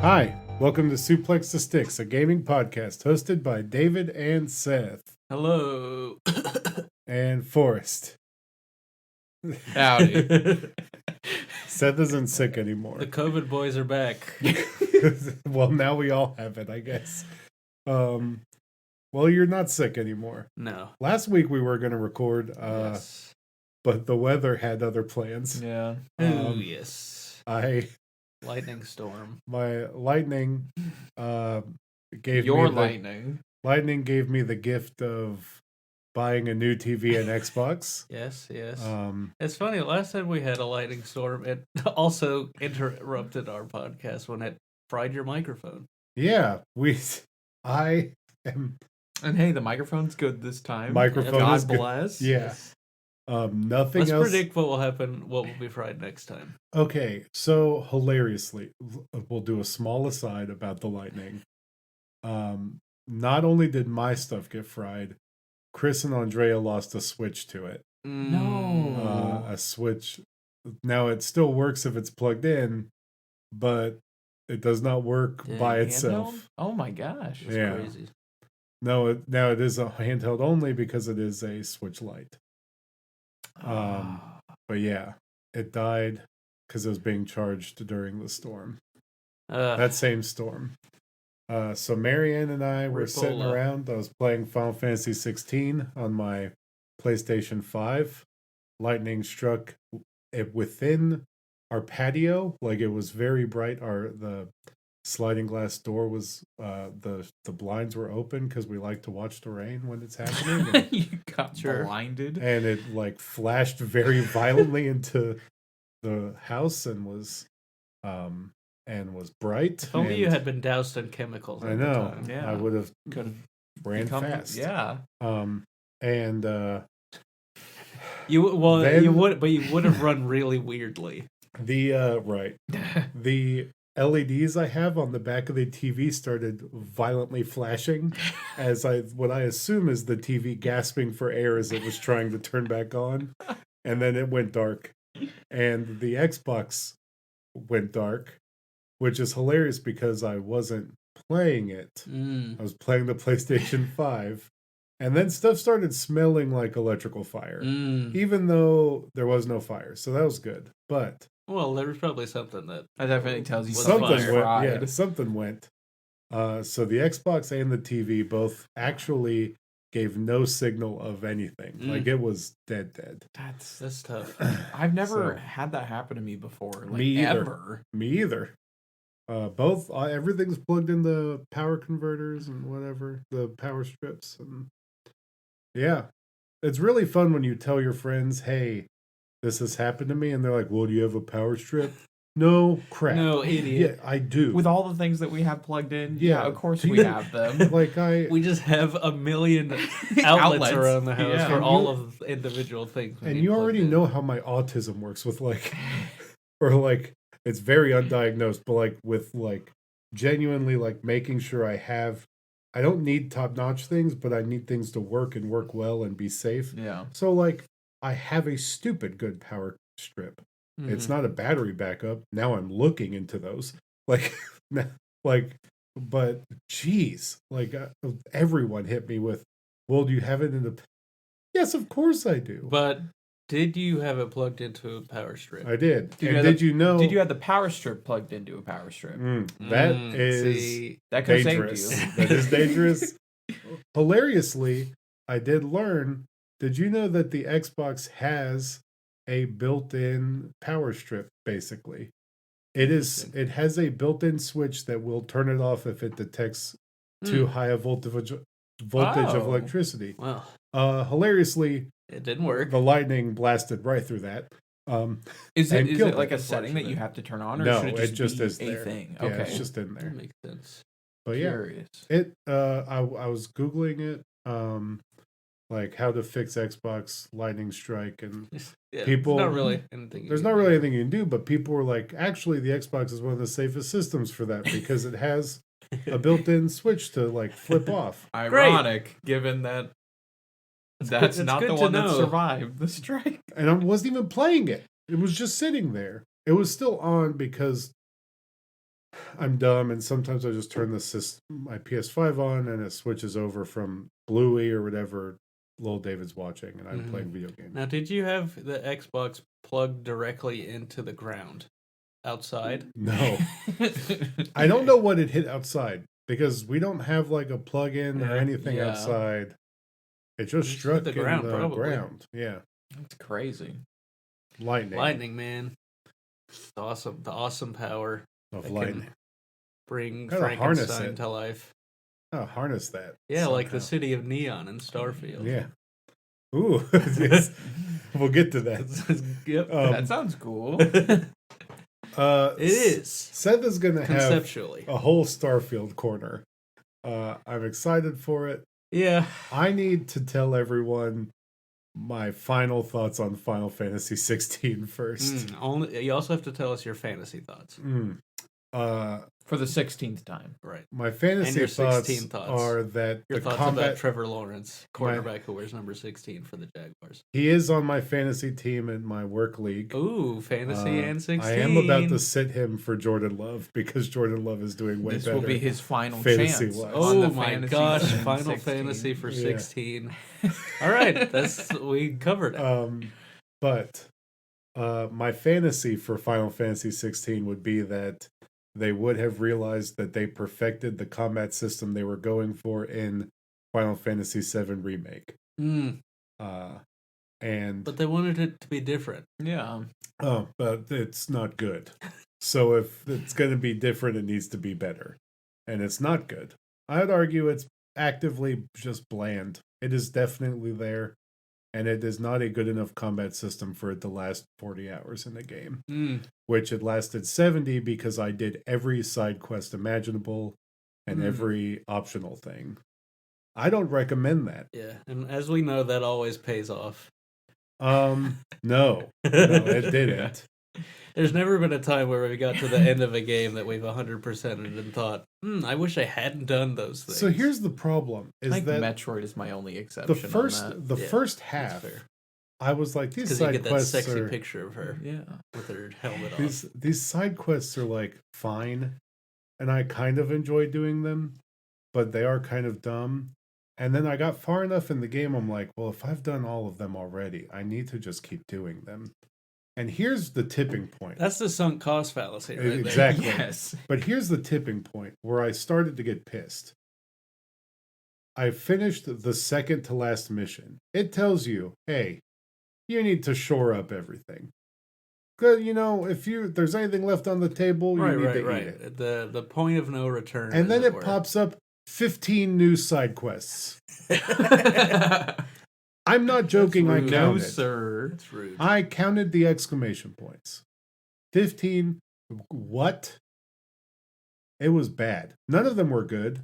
Hi, welcome to Suplex the Sticks, a gaming podcast hosted by David and Seth. Hello. And Forrest. Howdy. Seth isn't sick anymore. The COVID boys are back. Well, now we all have it, I guess. Well, you're not sick anymore. No. Last week we were going to record, Yes. but the weather had other plans. Yeah. Yes. Lightning storm. My lightning gave Your me lightning. Lightning gave me the gift of buying a new TV and Xbox. Yes. It's funny. Last time we had a lightning storm, it also interrupted our podcast when it fried your microphone. Yeah, I am. And hey, the microphone's good this time. Microphone God is good. bless. Yeah. Nothing Let's else. predict what will happen. What will be fried next time? Okay, so hilariously, we'll do a small aside about the lightning. Not only did my stuff get fried, Chris and Andrea lost a switch to it. No. A switch. Now it still works if it's plugged in, but it does not work by itself. Handheld? Oh my gosh. It's crazy. No, now it is a handheld only because it is a Switch Lite. But yeah, it died because it was being charged during the storm. That same storm. So Marianne and I were sitting around. I was playing Final Fantasy 16 on my PlayStation 5. Lightning struck it within our patio. Like, it was very bright. The sliding glass door was the blinds were open because we like to watch the rain when it's happening. You got blinded, and it like flashed very violently into the house and was bright. If only you had been doused in chemicals. I know. At the time. Yeah. I would have could have ran fast. Yeah. And you would have run really weirdly. Right. The LEDs I have on the back of the TV started violently flashing as what I assume is the TV gasping for air as it was trying to turn back on. And then it went dark. And the Xbox went dark, which is hilarious because I wasn't playing it. I was playing the PlayStation 5. And then stuff started smelling like electrical fire, even though there was no fire. So that was good. But well, there was probably something that definitely tells you something went. fried. Yeah, something went. So the Xbox and the TV both actually gave no signal of anything. Like, it was dead. That's tough. I've never had that happen to me before. Like, me either. Ever. Me either. Both everything's plugged in the power converters and whatever, the power strips, and yeah, it's really fun when you tell your friends, "Hey, this has happened to me," and they're like, "Well, do you have a power strip?" No, crap. No, idiot. Yeah, I do. With all the things that we have plugged in, Yeah, of course we have them. Like we just have a million outlets around the house for all of the individual things. And you already know how my autism works with like, or like, it's very undiagnosed, but like with like genuinely like making sure I don't need top-notch things, but I need things to work and work well and be safe. Yeah. So like, I have a stupid good power strip. It's not a battery backup. Now I'm looking into those. But geez, like everyone hit me with, well, do you have it in the? Yes, of course I do. But did you have it plugged into a power strip? I did. Did you have the power strip plugged into a power strip? That is that could dangerous. save you. That is dangerous. Hilariously, I did learn. Did you know that the Xbox has a built-in power strip? Basically, it has a built-in switch that will turn it off if it detects too high a voltage of electricity. Well, hilariously, it didn't work. The lightning blasted right through that. Is it like a setting that you have to turn on, or no, should it just is be there. a thing? Yeah, Okay, it's just in there. That makes sense. But Curious. I was Googling it, like how to fix Xbox lightning strike, and people. There's not really anything. There's not really anything you can do, but people were like, actually, the Xbox is one of the safest systems for that because it has a built-in switch to like flip off. Ironic, given that that's not the one that survived the strike. And I wasn't even playing it. It was just sitting there. It was still on because I'm dumb, and sometimes I just turn my PS5 on, and it switches over from Bluey or whatever Lil David's watching, and I'm playing video games. Now, did you have the Xbox plugged directly into the ground outside? No. I don't know what it hit outside, because we don't have like a plug-in or anything outside. It just struck the ground. Yeah. That's crazy. Lightning, man. It's awesome. The awesome power of lightning. Bring Frankenstein to life. Oh, harness that. Yeah, somehow. Like the city of Neon in Starfield. Yeah. Ooh. Yes. We'll get to that. Yep. That sounds cool. It is. Seth is going to have a whole Starfield corner. I'm excited for it. Yeah. I need to tell everyone my final thoughts on Final Fantasy 16 first. You also have to tell us your fantasy thoughts. For the 16th time. Right. My fantasy thoughts are that your thoughts about Trevor Lawrence, quarterback who wears number 16 for the Jaguars. He is on my fantasy team in my work league. Ooh, fantasy and 16. I am about to sit him for Jordan Love because Jordan Love is doing way better. This will be his final chance. Oh my gosh, Final Fantasy for 16. All right, we covered it. But my fantasy for Final Fantasy 16 would be that they would have realized that they perfected the combat system they were going for in Final Fantasy VII Remake. But they wanted it to be different. Yeah. Oh, but it's not good. So if it's going to be different, it needs to be better. And it's not good. I'd argue it's actively just bland. It is definitely there. And it is not a good enough combat system for it to last 40 hours in a game. Which it lasted 70 because I did every side quest imaginable and every optional thing. I don't recommend that. Yeah, and as we know, that always pays off. No, it didn't. There's never been a time where we got to the end of a game that we've 100%ed and thought, I wish I hadn't done those things. So here's the problem: I think Metroid is my only exception. The first half, I was like, these side quests that sexy picture of her, with her helmet on. These side quests are like fine, and I kind of enjoy doing them, but they are kind of dumb. And then I got far enough in the game, I'm like, well, if I've done all of them already, I need to just keep doing them. And here's the tipping point. That's the sunk cost fallacy, right? Exactly. Yes. But here's the tipping point where I started to get pissed. I finished the second to last mission. It tells you, hey, you need to shore up everything. Good, if there's anything left on the table, you need to eat it. The point of no return. And then it pops up 15 new side quests. I'm not joking. I counted. No, sir. It's rude. I counted the exclamation points. 15. What? It was bad. None of them were good.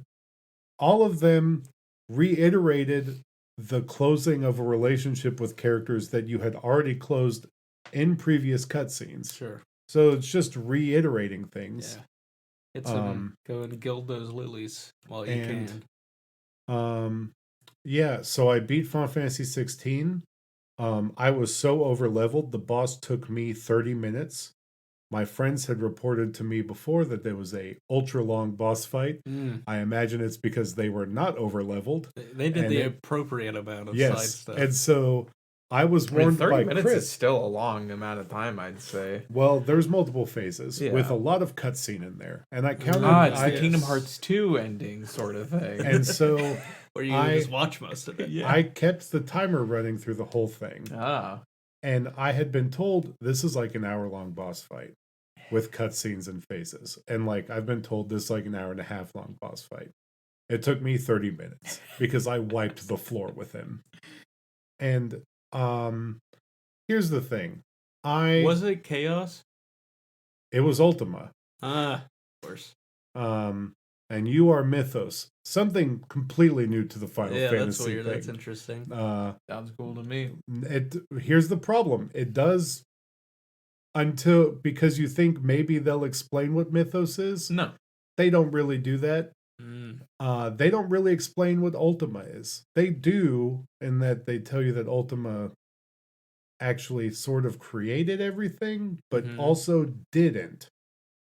All of them reiterated the closing of a relationship with characters that you had already closed in previous cutscenes. Sure. So it's just reiterating things. Yeah. It's go and gild those lilies while you can. Yeah, so I beat Final Fantasy 16. I was so over-leveled, the boss took me 30 minutes. My friends had reported to me before that there was a ultra-long boss fight. I imagine it's because they were not over-leveled. They did the appropriate amount of side stuff. And so I was warned 30 by minutes Chris. Is still a long amount of time, I'd say. Well, there's multiple phases with a lot of cutscene in there. And I counted... it's the Kingdom Hearts 2 ending sort of thing. And so... Where you just watch most of it. I kept the timer running through the whole thing. And I had been told this is like an hour-long boss fight with cutscenes and phases. And I've been told this is like an hour and a half long boss fight. It took me 30 minutes because I wiped the floor with him. And here's the thing. Was it Chaos? It was Ultima. Of course. And you are Mythos. Something completely new to the Final Fantasy that's weird. thing. That's interesting. Sounds cool to me. Here's the problem. It does because you think maybe they'll explain what Mythos is. No. They don't really do that. They don't really explain what Ultima is. They do in that they tell you that Ultima actually sort of created everything, but also didn't.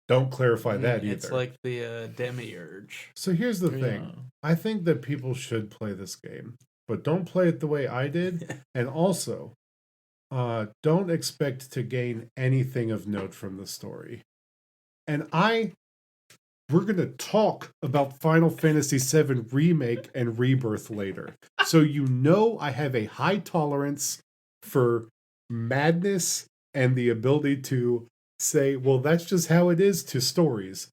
don't clarify that either. It's like the demiurge. So here's the thing. I think that people should play this game, but don't play it the way I did. And also, don't expect to gain anything of note from the story. And we're going to talk about Final Fantasy VII Remake and Rebirth later. So you know I have a high tolerance for madness and the ability to say, well, that's just how it is to stories.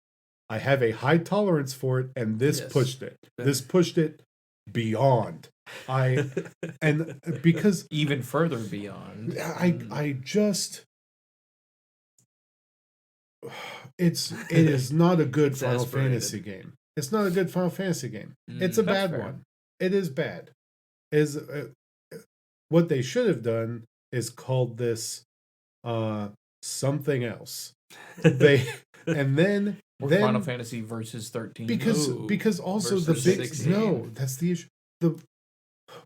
I have a high tolerance for it, and this pushed it. This pushed it beyond. And because even further beyond. I just it is not a good Final Fantasy game. It's not a good Final Fantasy game. It's a bad one. It is bad. What they should have done is called this something else. Then Final Fantasy versus 13. Because also the big 16. That's the issue.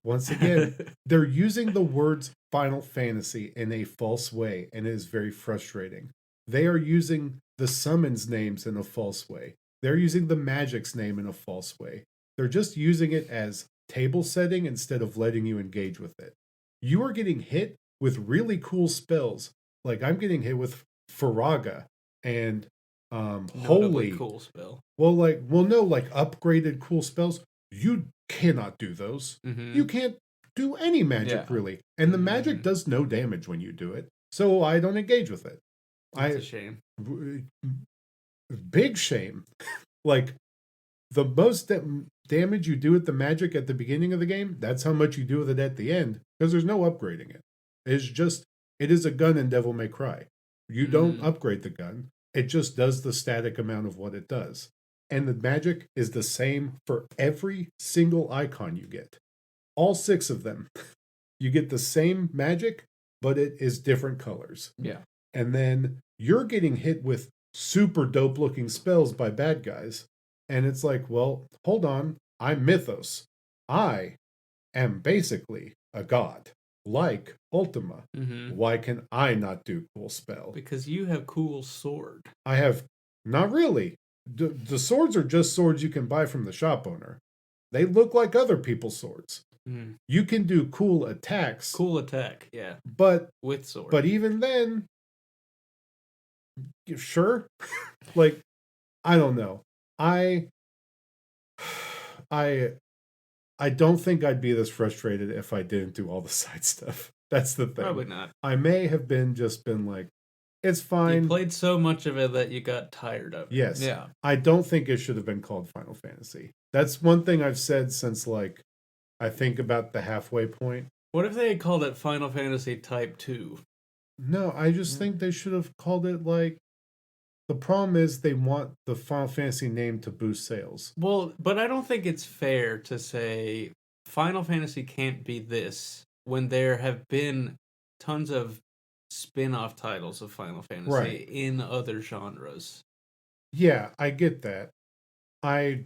Once again, they're using the words Final Fantasy in a false way, and it is very frustrating. They are using the summons names in a false way. They're using the magic's name in a false way. They're just using it as table setting instead of letting you engage with it. You are getting hit with really cool spells. Like I'm getting hit with Faraga and Holy. Cool spell. Well, upgraded cool spells. You cannot do those. You can't do any magic really. And the magic does no damage when you do it. So I don't engage with it. It's a shame. Big shame. Like the most damage you do with the magic at the beginning of the game, that's how much you do with it at the end, because there's no upgrading it. It is a gun in Devil May Cry. You don't upgrade the gun. It just does the static amount of what it does. And the magic is the same for every single icon you get. All 6 of them. You get the same magic, but it is different colors. Yeah. And then you're getting hit with super dope looking spells by bad guys. And it's like, well, hold on. I'm Mythos. I am basically a god, like Ultima. Why can I not do cool spell? Because you have cool sword. I have, not really. The swords are just swords you can buy from the shop owner. They look like other people's swords. You can do cool attacks. Cool attack, yeah. But with sword. But even then, sure. Like, I don't know. I don't think I'd be this frustrated if I didn't do all the side stuff. That's the thing. Probably not. I may have been like, it's fine. You played so much of it that you got tired of it. Yes. Yeah. I don't think it should have been called Final Fantasy. That's one thing I've said since, like, I think about the halfway point. What if they had called it Final Fantasy Type 2? No, I just think they should have called it, like, the problem is they want the Final Fantasy name to boost sales. Well, but I don't think it's fair to say Final Fantasy can't be this when there have been tons of spin-off titles of Final Fantasy in other genres. Yeah, I get that. I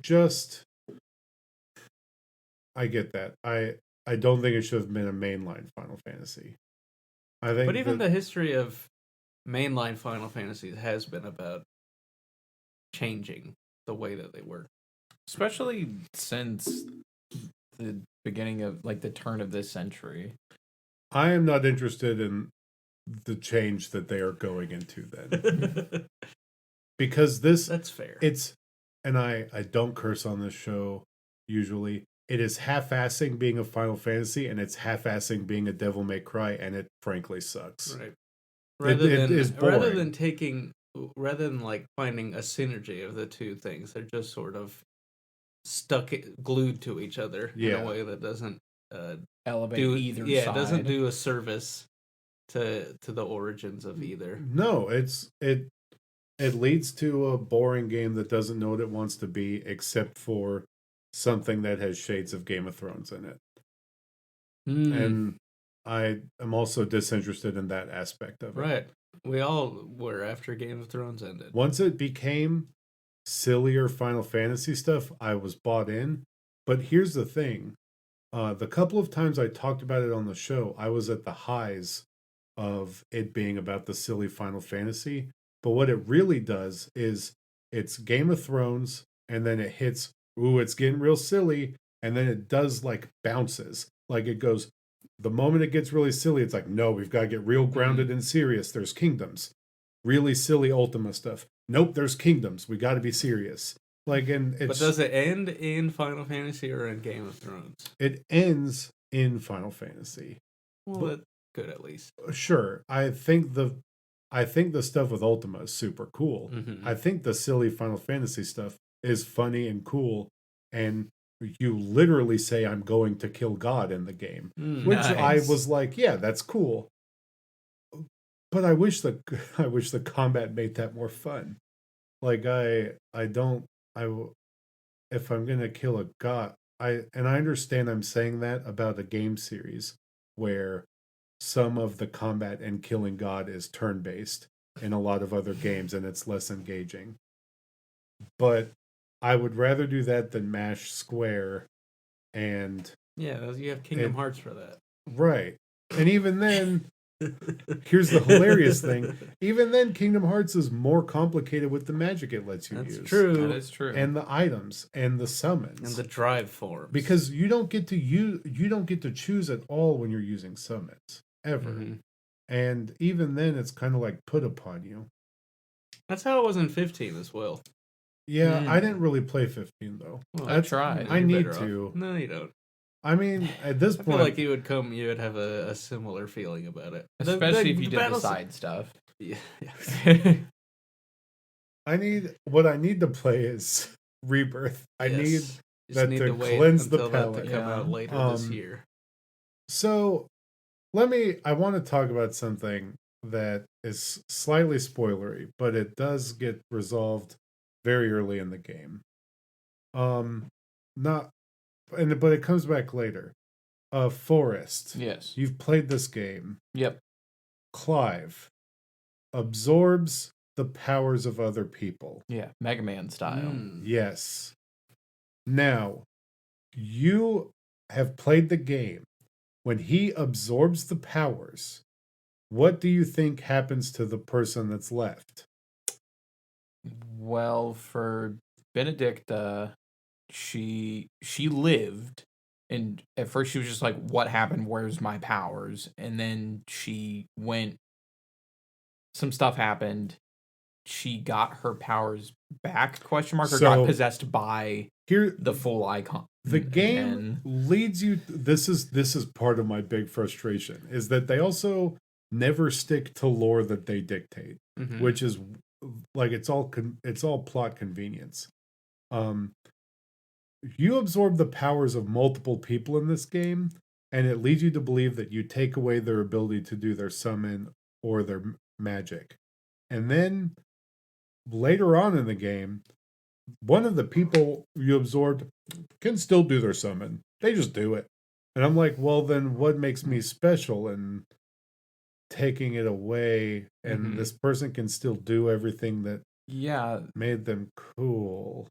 get that. I don't think it should have been a mainline Final Fantasy. I think, but even the history of mainline Final Fantasies has been about changing the way that they work, especially since the beginning of, like, the turn of this century. I am not interested in the change that they are going into then. Because that's fair. And I don't curse on this show usually. It is half-assing being a Final Fantasy, and it's half-assing being a Devil May Cry, and it frankly sucks. Right. It is boring. Rather than like finding a synergy of the two things, they're just sort of glued to each other in a way that doesn't elevate either side. Yeah, it doesn't do a service to the origins of either. No, it leads to a boring game that doesn't know what it wants to be, except for something that has shades of Game of Thrones in it. And I am also disinterested in that aspect of it. Right. We all were after Game of Thrones ended. Once it became sillier Final Fantasy stuff, I was bought in. But here's the thing. The couple of times I talked about it on the show, I was at the highs of it being about the silly Final Fantasy. But what it really does is it's Game of Thrones, and then it hits, ooh, it's getting real silly, and then it does like bounces. Like it goes, the moment it gets really silly, it's like, no, we've got to get real grounded and serious. There's kingdoms. Really silly Ultima stuff. Nope, there's kingdoms. We got to be serious. Like, and it's, but does it end in Final Fantasy or in Game of Thrones? It ends in Final Fantasy. Well, that's good at least. Sure, I think the stuff with Ultima is super cool. Mm-hmm. I think the silly Final Fantasy stuff is funny and cool, and you literally say, "I'm going to kill God" in the game, which I was like, "Yeah, that's cool." But I wish the combat made that more fun. Like if I'm gonna kill a god, I understand I'm saying that about a game series where some of the combat and killing God is turn based in a lot of other games, and it's less engaging. But I would rather do that than mash square, and yeah, you have Kingdom Hearts for that, right? And even then, here's the hilarious thing: even then, Kingdom Hearts is more complicated with the magic it lets you use. That's true. That is true. And the items and the summons and the drive forms, because you don't get to choose at all when you're using summons ever. Mm-hmm. And even then, it's kind of like put upon you. That's how it was in 15 as well. Yeah, I didn't really play 15 though. Well, I tried. I need to. No, you don't. I mean, at this point, I feel like you would have a similar feeling about it, especially if you did the side stuff. Yeah. I need to play is Rebirth. I need that to cleanse the palate. To come out later this year. So, I want to talk about something that is slightly spoilery, but it does get resolved very early in the game. But it comes back later. Forrest. Yes. You've played this game. Yep. Clive absorbs the powers of other people. Yeah, Mega Man style. Yes. Now, you have played the game. When he absorbs the powers, what do you think happens to the person that's left? Well, for Benedicta, she lived, and at first she was just like, what happened? Where's my powers? And then she went, some stuff happened. She got her powers back, or got possessed by the full icon. The game leads you, this is part of my big frustration, is that they also never stick to lore that they dictate, which is like it's all plot convenience. You absorb the powers of multiple people in this game, and it leads you to believe that you take away their ability to do their summon or their magic. And then later on in the game, one of the people you absorbed can still do their summon. They just do it. And I'm like, well, then what makes me special in taking it away? And this person can still do everything that made them cool.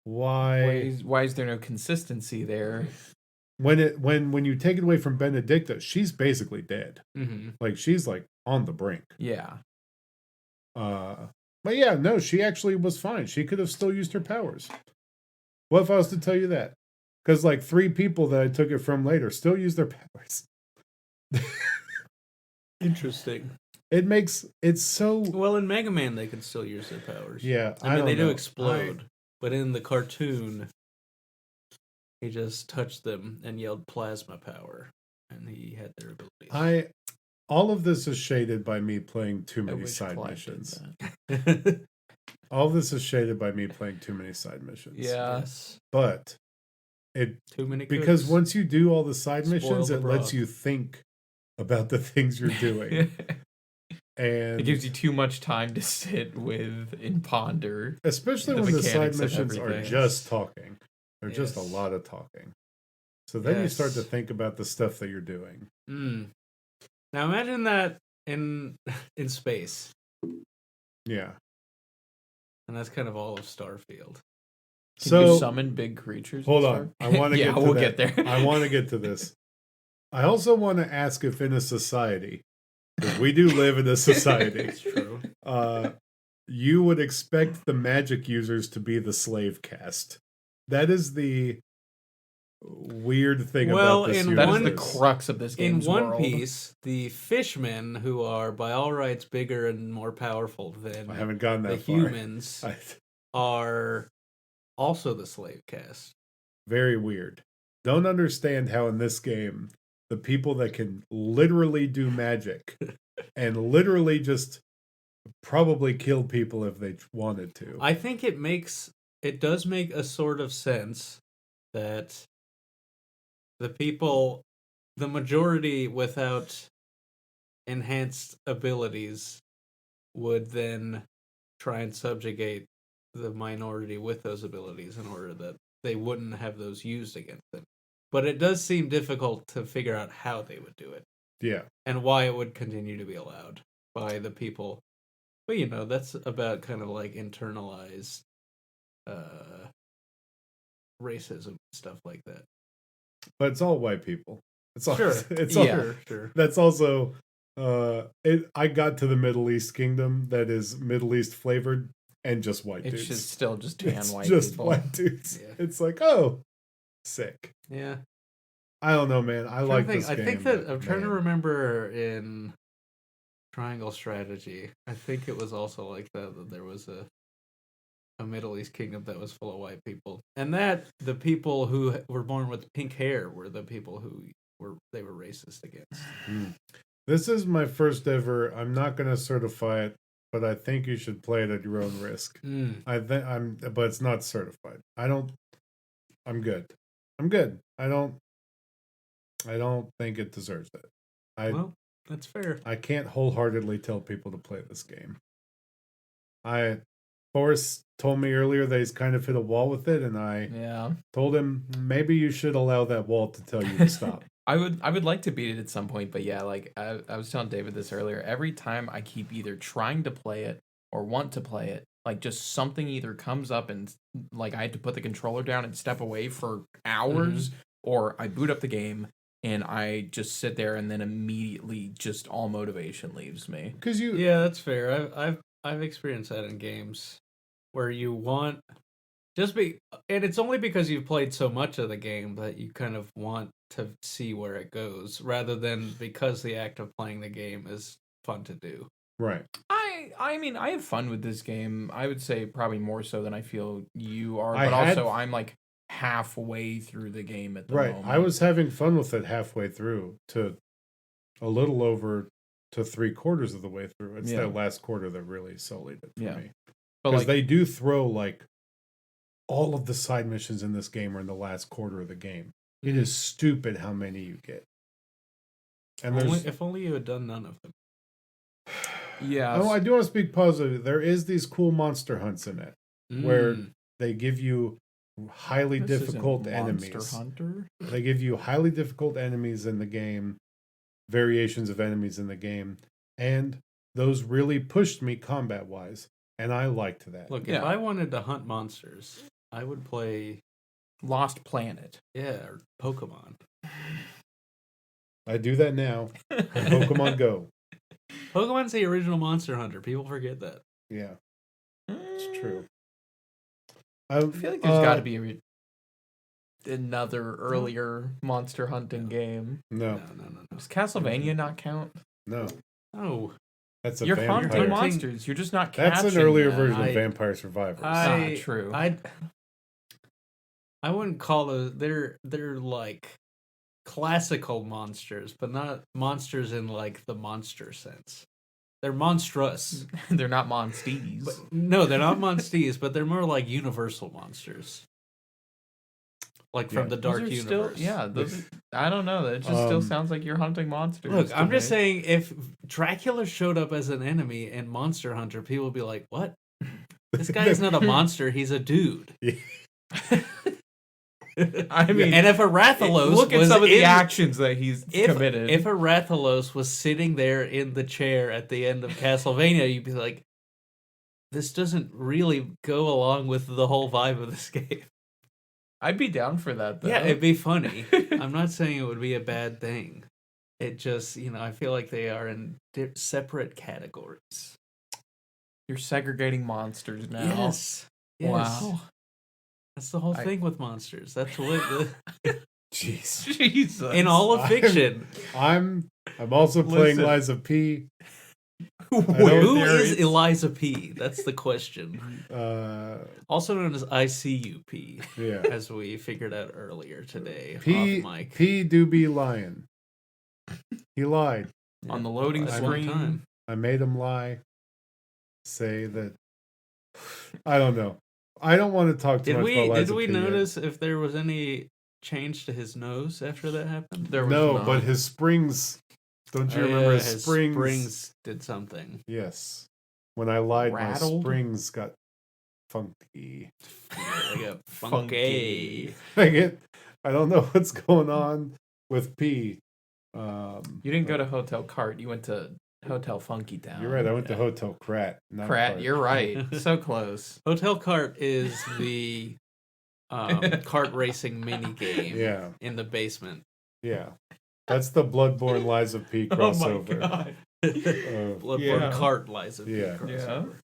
Why is there no consistency there? When you take it away from Benedicta, she's basically dead. Like she's like on the brink. Yeah. But yeah, no, she actually was fine. She could have still used her powers. What if I was to tell you that? Because like 3 people that I took it from later still use their powers. Interesting. It's so well in Mega Man they can still use their powers. Yeah, I mean they do explode, but in the cartoon, he just touched them and yelled plasma power, and he had their abilities. All of this is shaded by me playing too many side missions. All this is shaded by me playing too many side missions. Yes. But too many because once you do all the side missions, it lets you think about the things you're doing. And it gives you too much time to sit with and ponder. Especially when the side missions are just talking. They're just a lot of talking. So then you start to think about the stuff that you're doing. Now imagine that in space. Yeah. And that's kind of all of Starfield. Can you summon big creatures? Hold on. I want to get there. I want to get to this. I also want to ask if in a society, because we do live in a society. It's true. you would expect the magic users to be the slave caste. That is the weird thing about this universe. That is the crux of this game's In One world. Piece, the fishmen, who are by all rights bigger and more powerful than I haven't gotten that the far. humans, are also the slave caste. Very weird. Don't understand how in this game, the people that can literally do magic and literally just probably kill people if they wanted to. I think it does make a sort of sense that the majority without enhanced abilities would then try and subjugate the minority with those abilities in order that they wouldn't have those used against them. But it does seem difficult to figure out how they would do it. Yeah. And why it would continue to be allowed by the people. But, that's about kind of like internalized racism and stuff like that. But it's all white people. It's all, Sure. Sure. That's also I got to the Middle East kingdom that is Middle East flavored and just white dudes. It's just still just tan it's white just people. white dudes. Yeah. It's like, oh, sick. Yeah. I don't know, man. I like this game. I think that I'm trying to remember in Triangle Strategy. I think it was also like that there was a Middle East kingdom that was full of white people, and that the people who were born with pink hair were the people who were racist against. This is my first ever. I'm not going to certify it, but I think you should play it at your own risk. But it's not certified. I'm good. I don't think it deserves it. Well, that's fair. I can't wholeheartedly tell people to play this game. Forrest told me earlier that he's kind of hit a wall with it, and I told him maybe you should allow that wall to tell you to stop. I would like to beat it at some point, but yeah, like I was telling David this earlier, every time I keep either trying to play it or want to play it, like just something either comes up and like I had to put the controller down and step away for hours, or I boot up the game and I just sit there and then immediately just all motivation leaves me. Yeah, that's fair. I've experienced that in games where you want and it's only because you've played so much of the game that you kind of want to see where it goes, rather than because the act of playing the game is fun to do. Right. I mean, I have fun with this game. I would say probably more so than I feel you are, but also I'm like halfway through the game at the moment. I was having fun with it halfway through to a little over to 3/4 of the way through. It's that last quarter that really sullied it for me. Because they do throw like all of the side missions in this game are in the last quarter of the game. It is stupid how many you get. And if only you had done none of them. Yeah. Oh, I do want to speak positive. There is these cool monster hunts in it where they give you highly difficult enemies. Monster Hunter? They give you highly difficult enemies in the game, variations of enemies in the game, and those really pushed me combat-wise, and I liked that. Look, if I wanted to hunt monsters, I would play Lost Planet. Yeah, or Pokemon. I do that now. Pokemon Go. Pokemon's the original Monster Hunter. People forget that. Yeah, it's true. I feel like there's got to be another earlier monster hunting game. No. Does Castlevania not count? No. Oh. That's a You're vampire. hunting monsters. You're just not catching That's an earlier them. version of Vampire Survivors. True. I wouldn't call those. They're like classical monsters, but not monsters in like the monster sense. They're monstrous. They're not monsties. No, they're not monsties, but they're more like universal monsters. Like from the Dark Universe. I don't know. That just still sounds like you're hunting monsters. Look, I'm just saying, if Dracula showed up as an enemy in Monster Hunter, people would be like, what? This guy is not a monster, he's a dude. I mean, and if a Rathalos look at some of the actions that he's committed. If a Rathalos was sitting there in the chair at the end of Castlevania, you'd be like, this doesn't really go along with the whole vibe of this game. I'd be down for that, though. Yeah, it'd be funny. I'm not saying it would be a bad thing. It just, I feel like they are in separate categories. You're segregating monsters now. Yes. Wow. That's the whole thing with monsters. That's what Jeez. Jesus. in all of fiction. I'm also playing Listen. Lies of P. Who is Eliza P? That's the question. Also known as ICUP, Yeah. as we figured out earlier today P, off mic. P do be lying. He lied. On the loading That's one screen. time. I made him lie. Say that. I don't know. I don't want to talk too much about Lies Did of we P yet. notice if there was any change to his nose after that happened? There was No, not. but his springs. Don't you remember his springs? Springs did something. Yes. When I lied, Rattled? my springs got funky. They got funky. I don't know what's going on with P. You didn't go to Hotel Cart. You went to Hotel Funky Town. You're right. I went to Hotel Crat. Not Crat, Cart. you're right. So close. Hotel Cart is the kart racing mini game Yeah. in the basement. Yeah. That's the Bloodborne Lies of P crossover. Oh my god. Bloodborne Yeah. Cart Lies of P Yeah. crossover.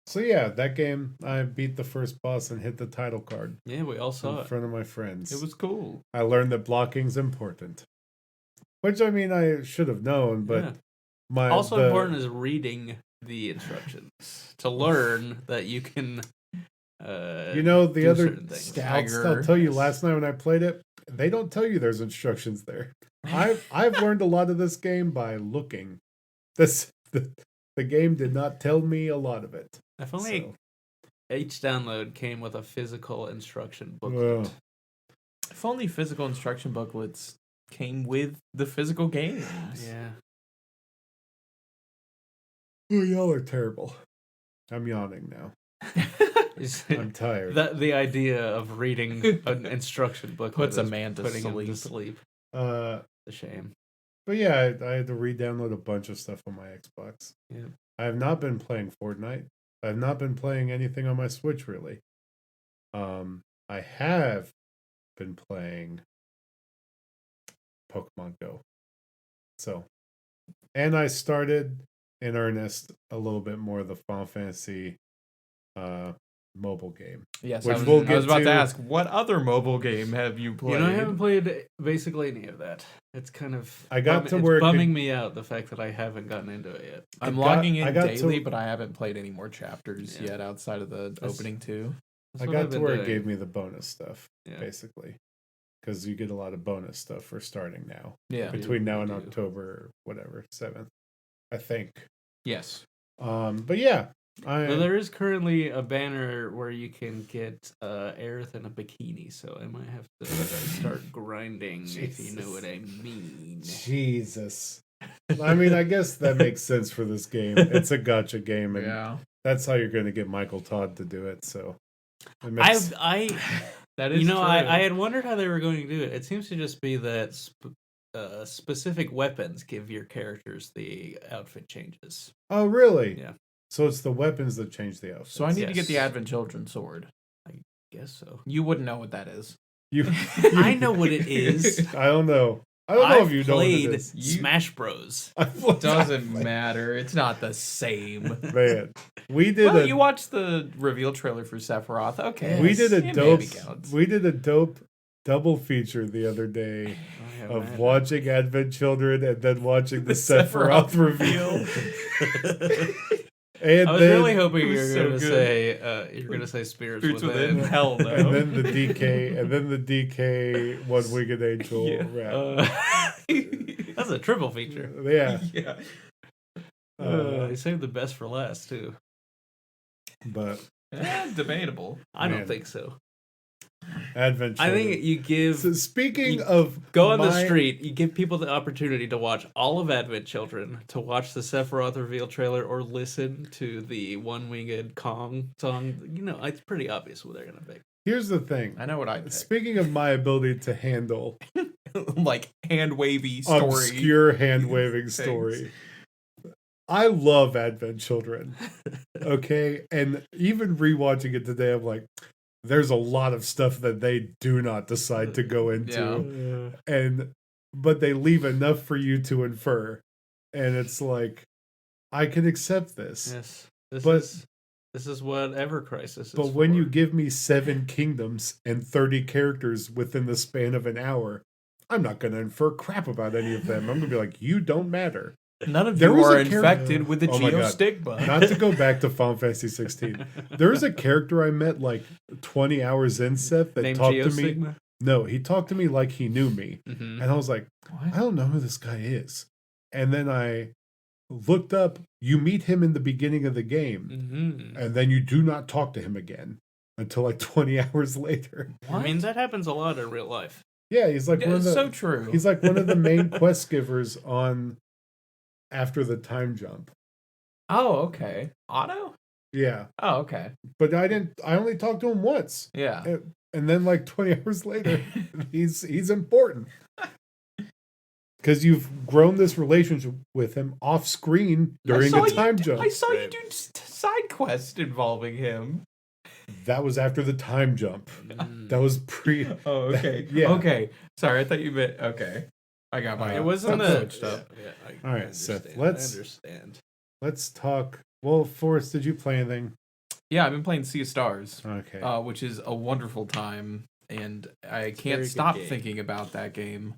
So yeah, that game I beat the first boss and hit the title card Yeah, we all saw in it. front of my friends. It was cool. I learned that blocking's important. Which I mean I should have known, but Yeah. my Also important is reading the instructions to learn that you can you know the do other certain things. I'll tell you last night when I played it, they don't tell you there's instructions there. I've learned a lot of this game by looking. The game did not tell me a lot of it. If only So. each download came with a physical instruction booklet. Ugh. If only physical instruction booklets came with the physical games. Yeah. Oh, y'all are terrible. I'm yawning now. I'm tired. The idea of reading an instruction booklet Puts a is man to putting him to sleep. sleep. Uh, A shame. but yeah, I had to re-download a bunch of stuff on my Xbox. Yeah. I have not been playing Fortnite. I have not been playing anything on my Switch really. I have been playing Pokemon Go. So, and I started in earnest a little bit more of the Final Fantasy mobile game. Yes, Which I was, we'll I get was about to. to ask, what other mobile game have you played? You know, I haven't played basically any of that. It's kind of I got to it's where it bumming could- me out the fact that I haven't gotten into it yet. I'm I logging in got daily, to- but I haven't played any more chapters Yeah. yet outside of the That's- opening two. That's I what got I've to been where it doing. gave me the bonus stuff, Yeah. basically. Because you get a lot of bonus stuff for starting now. Yeah. Between now and You do. October, whatever, 7th, I think. Yes. But yeah. Well, there is currently a banner where you can get Aerith in a bikini, so I might have to start grinding, if you know what I mean. Jesus. I mean, I guess that makes sense for this game. It's a gotcha game, and Yeah. that's how you're going to get Michael Todd to do it. So, it makes, That is You know, true. I had wondered how they were going to do it. It seems to just be that specific weapons give your characters the outfit changes. oh, really? Yeah. So it's the weapons that change the outfit. So I need to get the Yes. Advent Children sword. Guess so. You wouldn't know what that is. I know what it is. I don't know. I don't know I've if you know what it played is. Smash Bros. Doesn't matter. It's not the same. Man, we did Well, you watched the reveal trailer for Sephiroth. Okay. we did a It dope maybe counts. we did a dope double feature the other day of watching Advent Children and then watching the Sephiroth reveal. And I was then, really hoping it you was were so going to good. say you're going to say Spirits Within. Hell no. and then the DK One Winged Angel Yeah. rap. That's a triple feature. Yeah. Yeah. They saved the best for last too. But Debatable. I Man. don't think so. Advent I Children. think you give So speaking you of go on the my- street, you give people the opportunity to watch all of Advent Children, to watch the Sephiroth reveal trailer, or listen to the One Winged Kong song. You know, it's pretty obvious what they're gonna pick. Here's the thing. I know what I'd pick. Speaking of my ability to handle Like hand wavy story. obscure hand waving Things. story, I love Advent Children. Okay, and even rewatching it today, I'm like, there's a lot of stuff that they do not decide to go into, but they leave enough for you to infer, and it's like, I can accept this. Yes, But this is what Ever Crisis is. But when for. you give me 7 kingdoms and 30 characters within the span of an hour, I'm not going to infer crap about any of them. I'm going to be like, you don't matter. None of There you was are a infected with the Oh my God. geostigma. Not to go back to Final Fantasy 16. There was a character I met like 20 hours in, Seth, that Named talked to me. Geosigma? No, he talked to me like he knew me. Mhm. And I was like, What? I don't know who this guy is. And then I looked up, you meet him in the beginning of the game, and then you do not talk to him again until like 20 hours later. I mean, that happens a lot in real life. Yeah, he's like one of the so true. He's like one of the main quest givers on after the time jump. Oh, okay. Otto? Yeah. Oh, okay. But I only talked to him once. Yeah. And then like 20 hours later, he's important. Because you've grown this relationship with him off screen during a time jump. I saw you do side quests involving him. That was after the time jump. That was pre. Oh, okay. Yeah. Okay. Sorry, I thought you meant. Okay. I got my. It wasn't switched up. All right, Seth, I understand. Let's talk. Well, Forrest, did you play anything? Yeah, I've been playing Sea of Stars. Okay. Which is a wonderful time, and I It's a can't very stop good game. thinking about that game.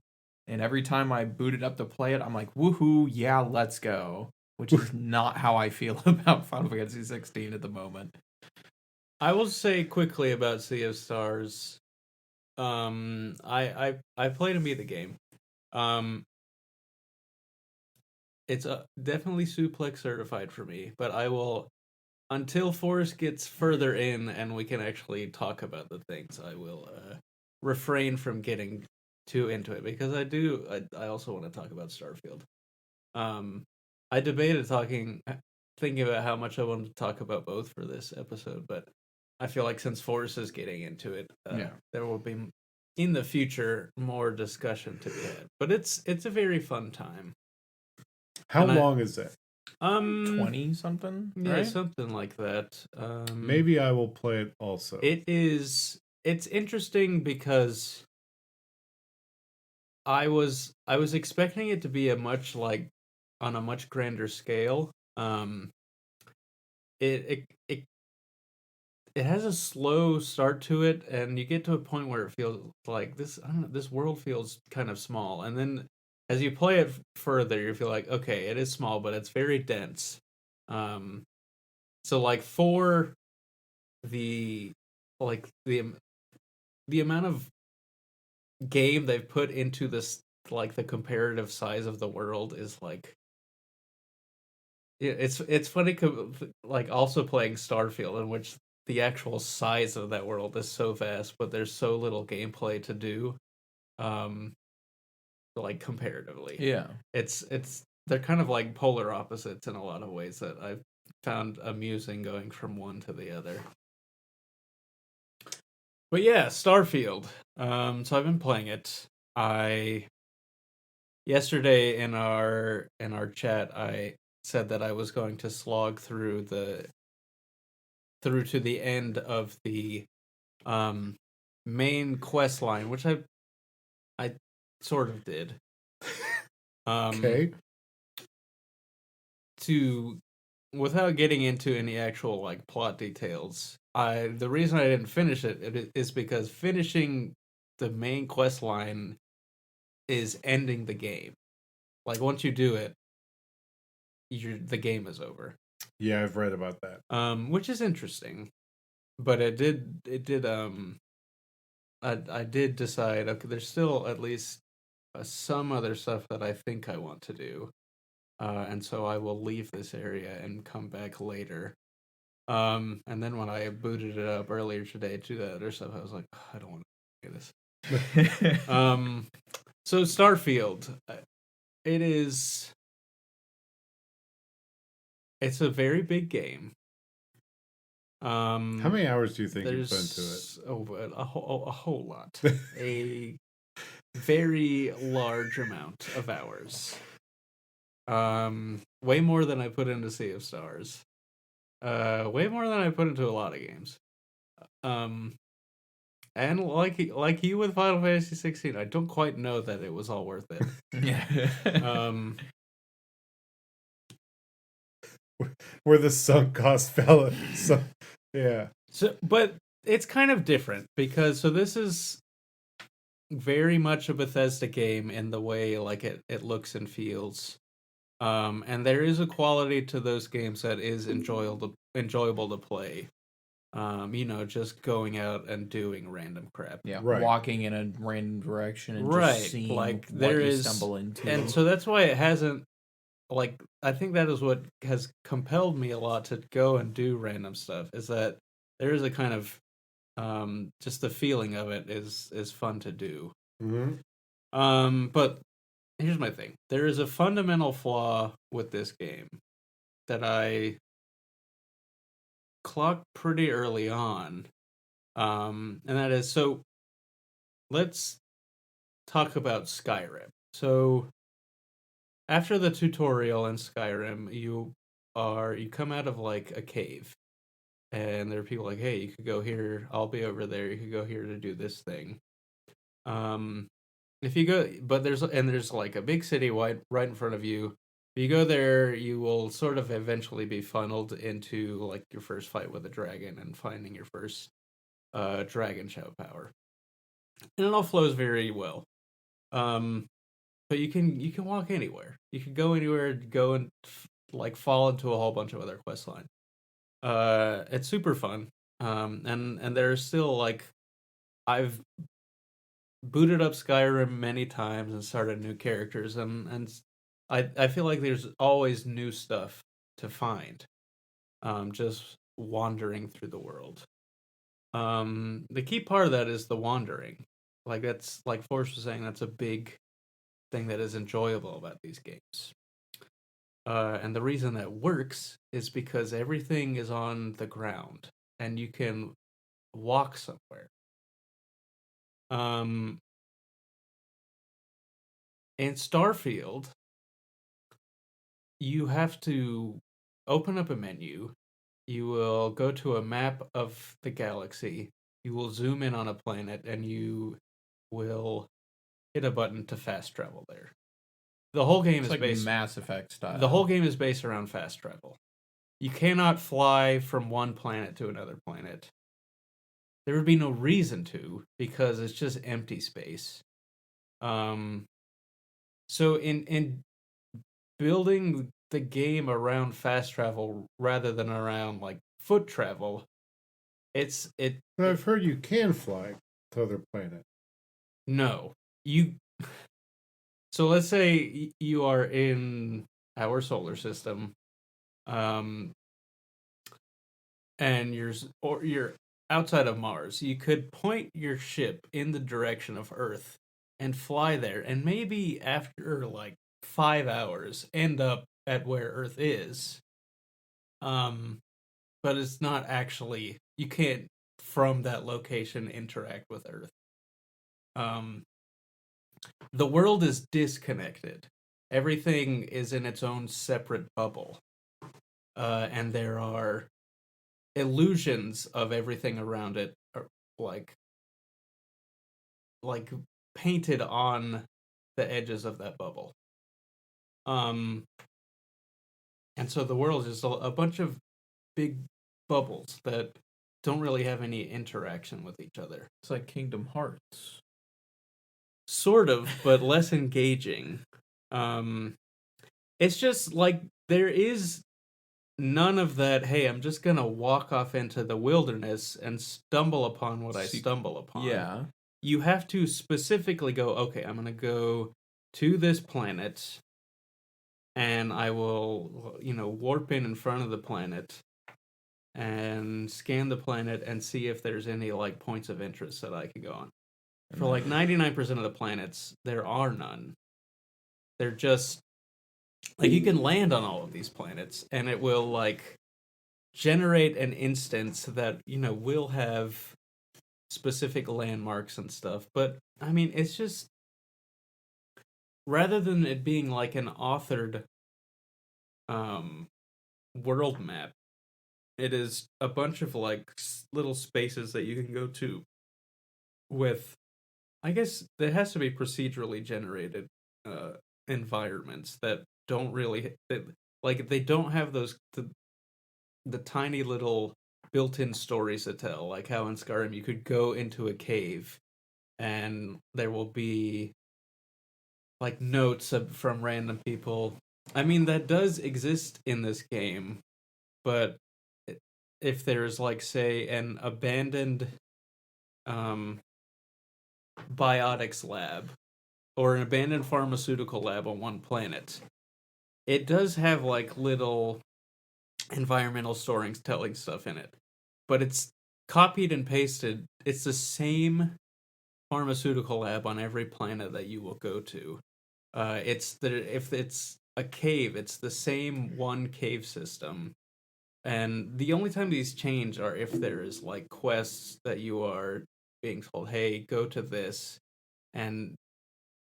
And every time I boot it up to play it, I'm like, woohoo, yeah, let's go. Which is not how I feel about Final Fantasy 16 at the moment. I will say quickly about Sea of Stars. I played and beat the game. It's definitely suplex certified for me, but I will, until Forrest gets further in and we can actually talk about the things, I will refrain from getting too into it, because I also want to talk about Starfield. I debated thinking about how much I wanted to talk about both for this episode, but I feel like since Forrest is getting into it, there will be in the future more discussion to be had. But it's a very fun time. How long is it? 20 something? Yeah, right? something like that. Maybe I will play it also. It's interesting because I was expecting it to be on a much grander scale. It has a slow start to it, and you get to a point where it feels like this. I don't know. This world feels kind of small, and then as you play it further, you feel like, okay, it is small, but it's very dense. So like for the amount of game they've put into this, like the comparative size of the world is like, it's funny, like also playing Starfield, in which the actual size of that world is so vast, but there's so little gameplay to do, like comparatively. Yeah. It's they're kind of like polar opposites in a lot of ways that I've found amusing going from one to the other. But yeah, Starfield. So I've been playing it. Yesterday in our chat, I said that I was going to slog through to the end of the main quest line, which I sort of did. Okay. Without getting into any actual like plot details, the reason I didn't finish it is because finishing the main quest line is ending the game. Like once you do it, the game is over. Yeah, I've read about that. Which is interesting, but I did decide, okay, there's still at least some other stuff that I think I want to do, and so I will leave this area and come back later. And then when I booted it up earlier today to do that other stuff, I was like, oh, I don't want to do this. So Starfield, it's a very big game. How many hours do you think you put into it? A whole lot. A very large amount of hours. Way more than I put into Sea of Stars. Way more than I put into a lot of games. And like you with Final Fantasy 16, I don't quite know that it was all worth it. Yeah. where the sunk cost fell. So, yeah. So, but it's kind of different because this is very much a Bethesda game in the way like it looks and feels. And there is a quality to those games that is enjoyable to play. Just going out and doing random crap. Yeah, Right. walking in a random direction and Right, just seeing like what there you is, stumble into. and so that's why it hasn't. Like, I think that is what has compelled me a lot to go and do random stuff. Is that there is a kind of just the feeling of it is fun to do. But here's my thing: there is a fundamental flaw with this game that I clocked pretty early on, and that is so. Let's talk about Skyrim. So after the tutorial in Skyrim, you come out of like a cave, and there are people like, hey, you could go here, I'll be over there, you could go here to do this thing. If you go, but there's like a big city right in front of you. If you go there, you will sort of eventually be funneled into like your first fight with a dragon and finding your first dragon shout power, and it all flows very well. But you can walk anywhere. You can go anywhere, go and like fall into a whole bunch of other quest lines. It's super fun. And there's still like I've booted up Skyrim many times and started new characters, and I feel like there's always new stuff to find. Just wandering through the world. The key part of that is the wandering. Like that's like Forrest was saying, that's a big thing that is enjoyable about these games. And the reason that works is because everything is on the ground and you can walk somewhere. In Starfield, you have to open up a menu. You will go to a map of the galaxy. You will zoom in on a planet and you will hit a button to fast travel there. The whole game is like based Mass Effect style. The whole game is based around fast travel. You cannot fly from one planet to another planet. There would be no reason to because it's just empty space. So in building the game around fast travel rather than around like foot travel, But I've heard you can fly to other planets. No, you. So let's say you are in our solar system, and you're outside of Mars. You could point your ship in the direction of Earth and fly there, and maybe after like 5 hours, end up at where Earth is. But it's not actually, you can't from that location interact with Earth. The world is disconnected. Everything is in its own separate bubble. And there are illusions of everything around it, like painted on the edges of that bubble. And so the world is just a bunch of big bubbles that don't really have any interaction with each other. It's like Kingdom Hearts. Sort of, but less engaging. It's just like there is none of that, hey, I'm just gonna walk off into the wilderness and stumble upon what I stumble upon. Yeah. You have to specifically go, okay, I'm gonna go to this planet and I will, warp in front of the planet and scan the planet and see if there's any like points of interest that I can go on. For like 99% of the planets, there are none. They're just like you can land on all of these planets and it will like generate an instance that, will have specific landmarks and stuff. But I mean, it's just rather than it being like an authored world map, it is a bunch of like little spaces that you can go to with, I guess there has to be procedurally generated environments that don't really like they don't have the tiny little built-in stories to tell, like how in Skyrim you could go into a cave and there will be like notes from random people. I mean, that does exist in this game, but if there's like say an abandoned um biotics lab or an abandoned pharmaceutical lab on one planet, it does have like little environmental storing telling stuff in it, but it's copied and pasted. It's the same pharmaceutical lab on every planet that you will go to. If it's a cave, it's the same one cave system. And the only time these change are if there is like quests that you are being told, "Hey, go to this," and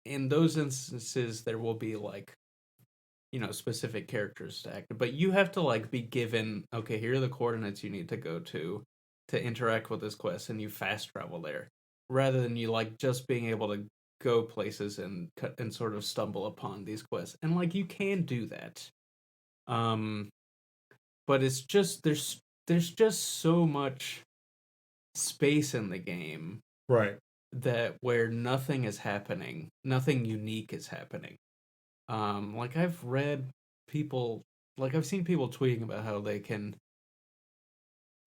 in those instances, there will be like specific characters to act. But you have to like be given, okay, here are the coordinates you need to go to interact with this quest, and you fast travel there, rather than you like just being able to go places and sort of stumble upon these quests. And like you can do that, um, but it's just there's just so much space in the game Right. that where nothing is happening, nothing unique is happening. Like I've read people, like I've seen people tweeting about how they can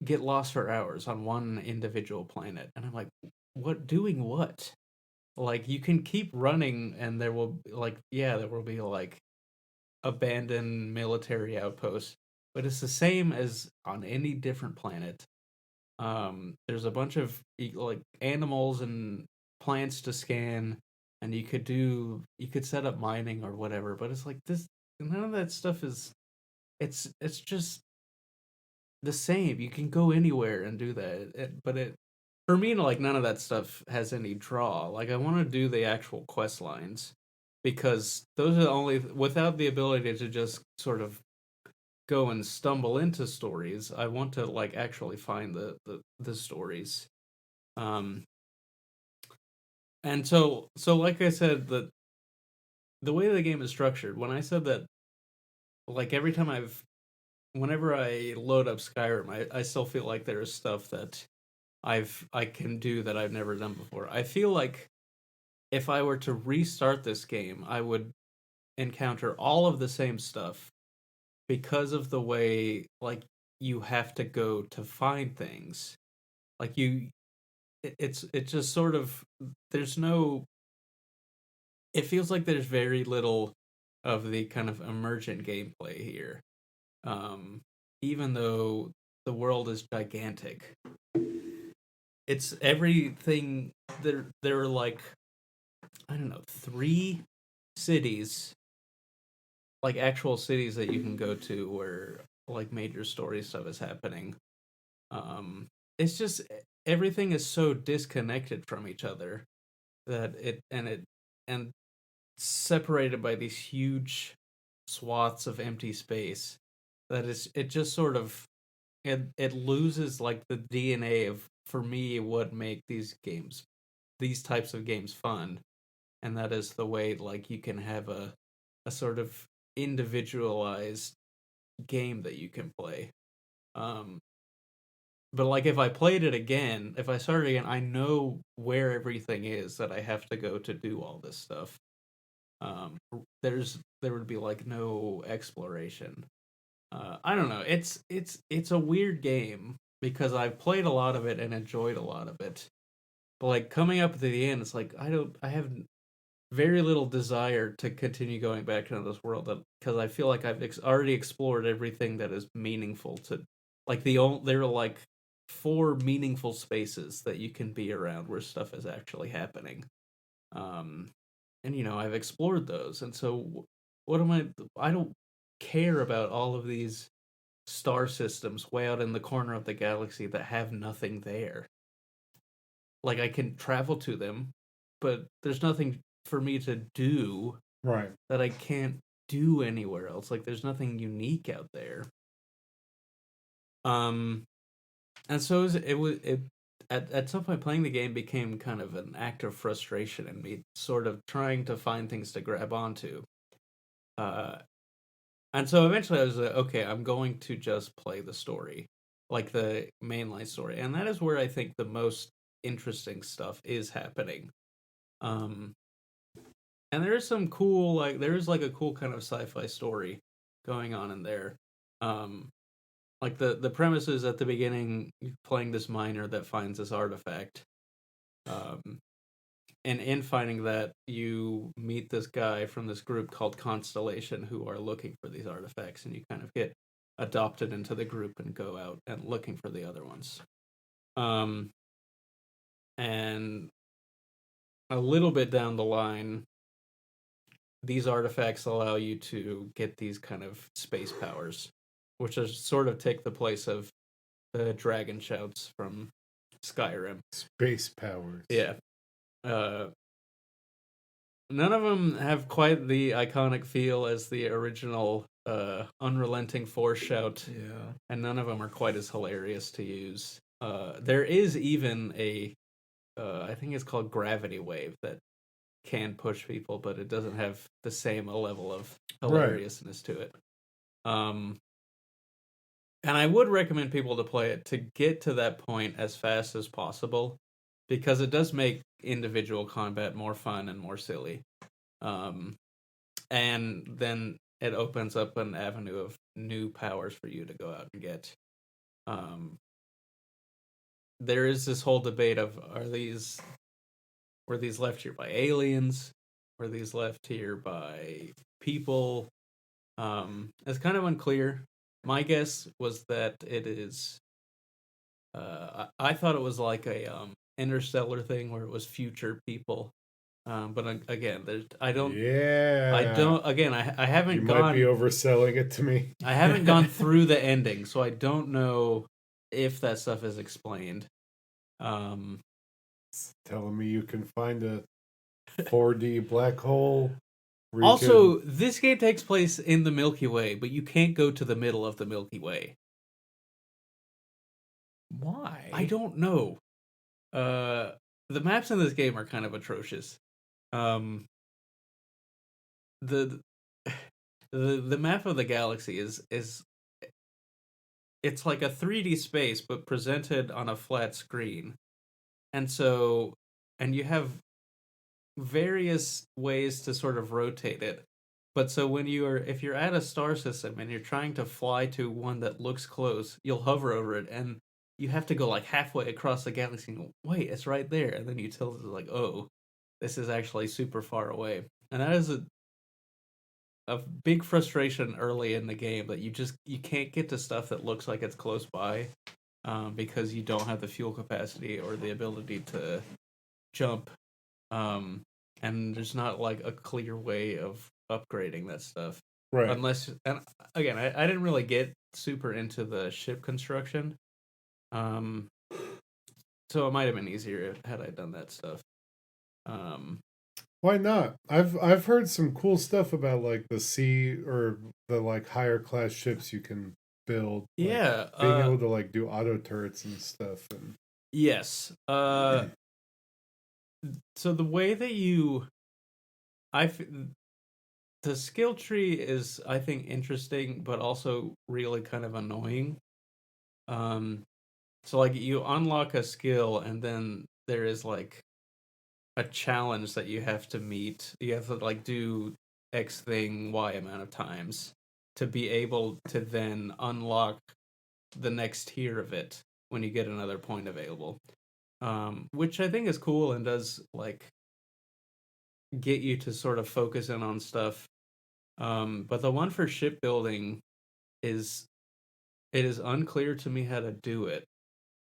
get lost for hours on one individual planet, and I'm like, what? Doing what? Like you can keep running, and there will like there will be like abandoned military outposts, but it's the same as on any different planet. There's a bunch of like animals and plants to scan, and you could set up mining or whatever, but it's like this none of that stuff is it's just the same. You can go anywhere and do that. But it for me like none of that stuff has any draw. Like I want to do the actual quest lines because those are the only without the ability to just sort of go and stumble into stories. I want to like actually find the stories. Um and so like I said, the way the game is structured, when I said that like every time whenever I load up Skyrim, I still feel like there is stuff that I can do that I've never done before. I feel like if I were to restart this game, I would encounter all of the same stuff because of the way like you have to go to find things. Like it's just sort of there's no it feels like there's very little of the kind of emergent gameplay here. Um Even though the world is gigantic. It's everything there are like I don't know, 3 cities, like actual cities that you can go to where like major story stuff is happening. It's just everything is so disconnected from each other that it and separated by these huge swaths of empty space that it just sort of it loses like the DNA of for me what make these types of games fun, and that is the way like you can have a sort of individualized game that you can play. Um, but like if I played it again, if I started again, I know where everything is that I have to go to do all this stuff. Um, there would be like no exploration. I don't know. It's a weird game because I've played a lot of it and enjoyed a lot of it. But like coming up to the end, it's like I have very little desire to continue going back into this world because I feel like I've already explored everything that is meaningful to like there are like 4 meaningful spaces that you can be around where stuff is actually happening. Um and I've explored those, and so what am I don't care about all of these star systems way out in the corner of the galaxy that have nothing there. Like I can travel to them, but there's nothing for me to do Right. that I can't do anywhere else. Like there's nothing unique out there. Um, and so it at some point playing the game became kind of an act of frustration in me, sort of trying to find things to grab onto. Uh, And so eventually I was like, okay, I'm going to just play the story, like the mainline story. And that is where I think the most interesting stuff is happening. Um, and there is some cool, like, there's like a cool kind of sci-fi story going on in there. Um, like the premise is at the beginning, you're playing this miner that finds this artifact. Um, and in finding that, you meet this guy from this group called Constellation who are looking for these artifacts, and you kind of get adopted into the group and go out and looking for the other ones. Um, and a little bit down the line, these artifacts allow you to get these kind of space powers, which is sort of take the place of the dragon shouts from Skyrim. Space powers. Yeah. None of them have quite the iconic feel as the original unrelenting force shout. Yeah. And none of them are quite as hilarious to use. There is even a, I think it's called Gravity Wave, that can push people, but it doesn't have the same level of hilariousness to it. And I would recommend people to play it to get to that point as fast as possible, because it does make individual combat more fun and more silly. And then it opens up an avenue of new powers for you to go out and get. There is this whole debate of, were these left here by aliens? Were these left here by people? It's kind of unclear. My guess was that it is. I thought it was like a interstellar thing where it was future people. But again, I don't. Yeah. I don't. Again, I haven't You gone. might be overselling it to me. I haven't gone through the ending, so I don't know if that stuff is explained. It's telling me you can find a 4D black hole. Also, this game takes place in the Milky Way, but you can't go to the middle of the Milky Way. Why? I don't know. The maps in this game are kind of atrocious. The the map of the galaxy is it's like a 3D space, but presented on a flat screen. And so, and you have various ways to sort of rotate it. But so when if you're at a star system and you're trying to fly to one that looks close, you'll hover over it, and you have to go like halfway across the galaxy and go, wait, it's right there. And then you tilt it like, oh, this is actually super far away. And that is a big frustration early in the game, that you can't get to stuff that looks like it's close by, because you don't have the fuel capacity or the ability to jump, and there's not like a clear way of upgrading that stuff, Right. Unless, and again, I didn't really get super into the ship construction, so it might have been easier had I done that stuff. Why not? I've heard some cool stuff about like the sea or the like higher class ships you can build. Like, yeah, being able to like do auto turrets and stuff. And yes. So the way that the skill tree is, I think, interesting, but also really kind of annoying. So like you unlock a skill, and then there is like a challenge that you have to meet. You have to like do X thing Y amount of times to be able to then unlock the next tier of it when you get another point available. Which I think is cool and does like get you to sort of focus in on stuff. But the one for shipbuilding it is unclear to me how to do it,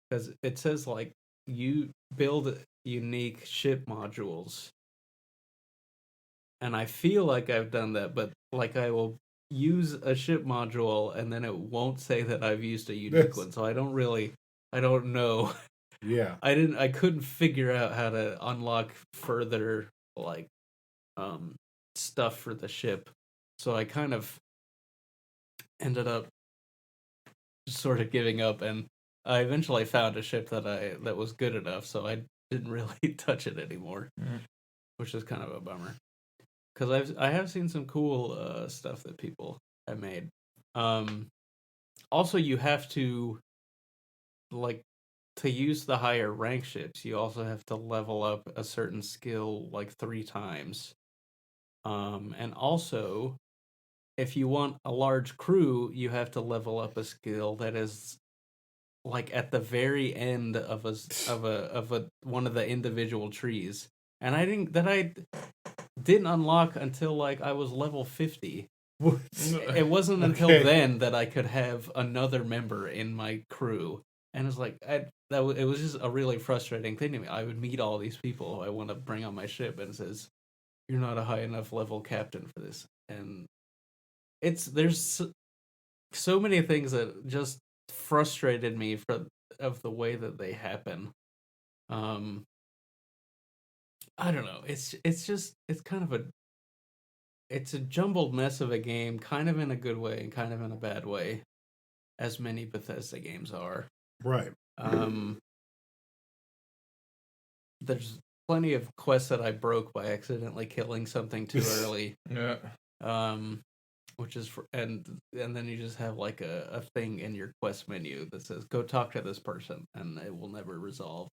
because it says like you build unique ship modules, and I feel like I've done that, but like I will use a ship module and then it won't say that I've used a unique one, so I don't know. yeah, I couldn't figure out how to unlock further like stuff for the ship, so I kind of ended up sort of giving up, and I eventually found a ship that was good enough, so I didn't really touch it anymore, which is kind of a bummer, because I have seen some cool stuff that people I made. Also, you have to like to use the higher rank ships. You also have to level up a certain skill like 3 times. And also, if you want a large crew, you have to level up a skill that is like at the very end of a one of the individual trees. And I didn't unlock until like I was level 50. What? It wasn't until Okay. then that I could have another member in my crew. And it's like it was just a really frustrating thing to me. I would meet all these people who I want to bring on my ship, and it says you're not a high enough level captain for this. And there's so many things that just frustrated me of the way that they happen. Um, I don't know. It's kind of it's a jumbled mess of a game, kind of in a good way and kind of in a bad way, as many Bethesda games are. Right. Um, there's plenty of quests that I broke by accidentally killing something too early. Yeah. Which is and then you just have like a thing in your quest menu that says go talk to this person and it will never resolve.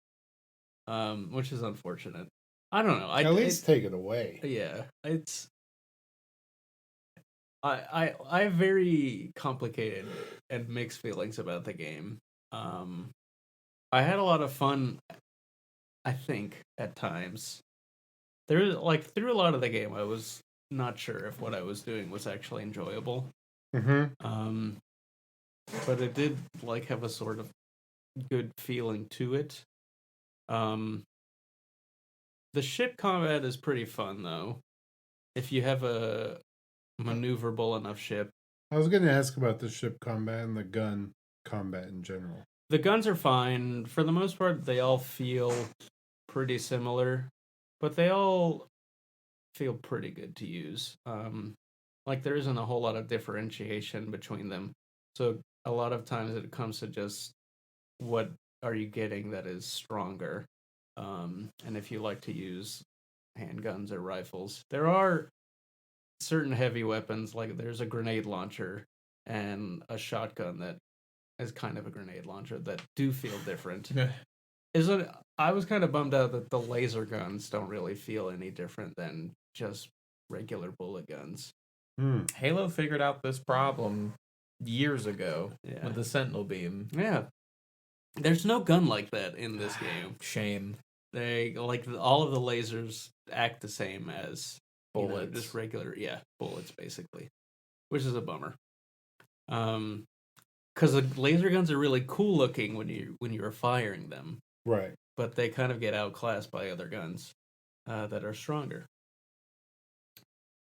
Which is unfortunate. I don't know. At least take it away. Yeah, it's I have very complicated and mixed feelings about the game. I had a lot of fun, I think, at times. Through a lot of the game, I was not sure if what I was doing was actually enjoyable. Mm-hmm. But it did like have a sort of good feeling to it. The ship combat is pretty fun though. If you have a maneuverable enough ship. I was going to ask about the ship combat and the gun combat in general. The guns are fine. For the most part, they all feel pretty similar, but they all feel pretty good to use. Like there isn't a whole lot of differentiation between them. So a lot of times it comes to just what are you getting that is stronger. And if you like to use handguns or rifles, there are certain heavy weapons, like there's a grenade launcher and a shotgun that is kind of a grenade launcher that do feel different. Isn't I was kind of bummed out that the laser guns don't really feel any different than just regular bullet guns. Halo figured out this problem years ago Yeah. with the Sentinel beam. Yeah. There's no gun like that in this game. Shame. They like all of the lasers act the same as Bullets. just regular, bullets basically, which is a bummer. Because the laser guns are really cool looking when you're firing them, Right. but they kind of get outclassed by other guns that are stronger.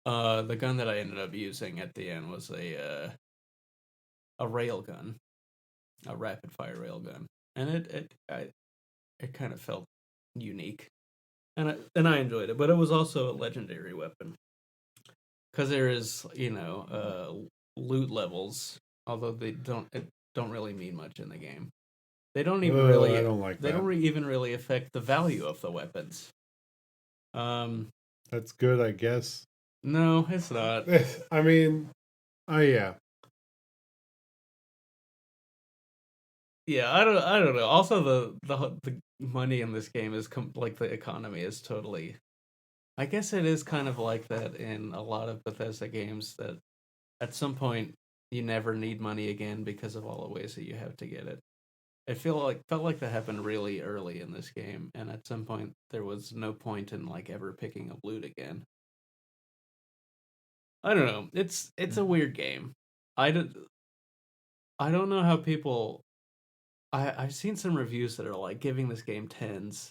The gun that I ended up using at the end was a rail gun, a rapid fire rail gun, and it kind of felt unique, and I enjoyed it. But it was also a legendary weapon because there is loot levels, although they don't really mean much in the game. They don't even really. I don't like they that. don't even really affect the value of the weapons. That's good, I guess. No, it's not. I mean, yeah. Yeah, I don't know. Also, the money in this game is like the economy is totally. I guess it is kind of like that in a lot of Bethesda games that at some point you never need money again because of all the ways that you have to get it. It felt like that happened really early in this game, and at some point there was no point in like ever picking up loot again. I don't know. It's a weird game. I don't know how people. I've seen some reviews that are like giving this game 10s,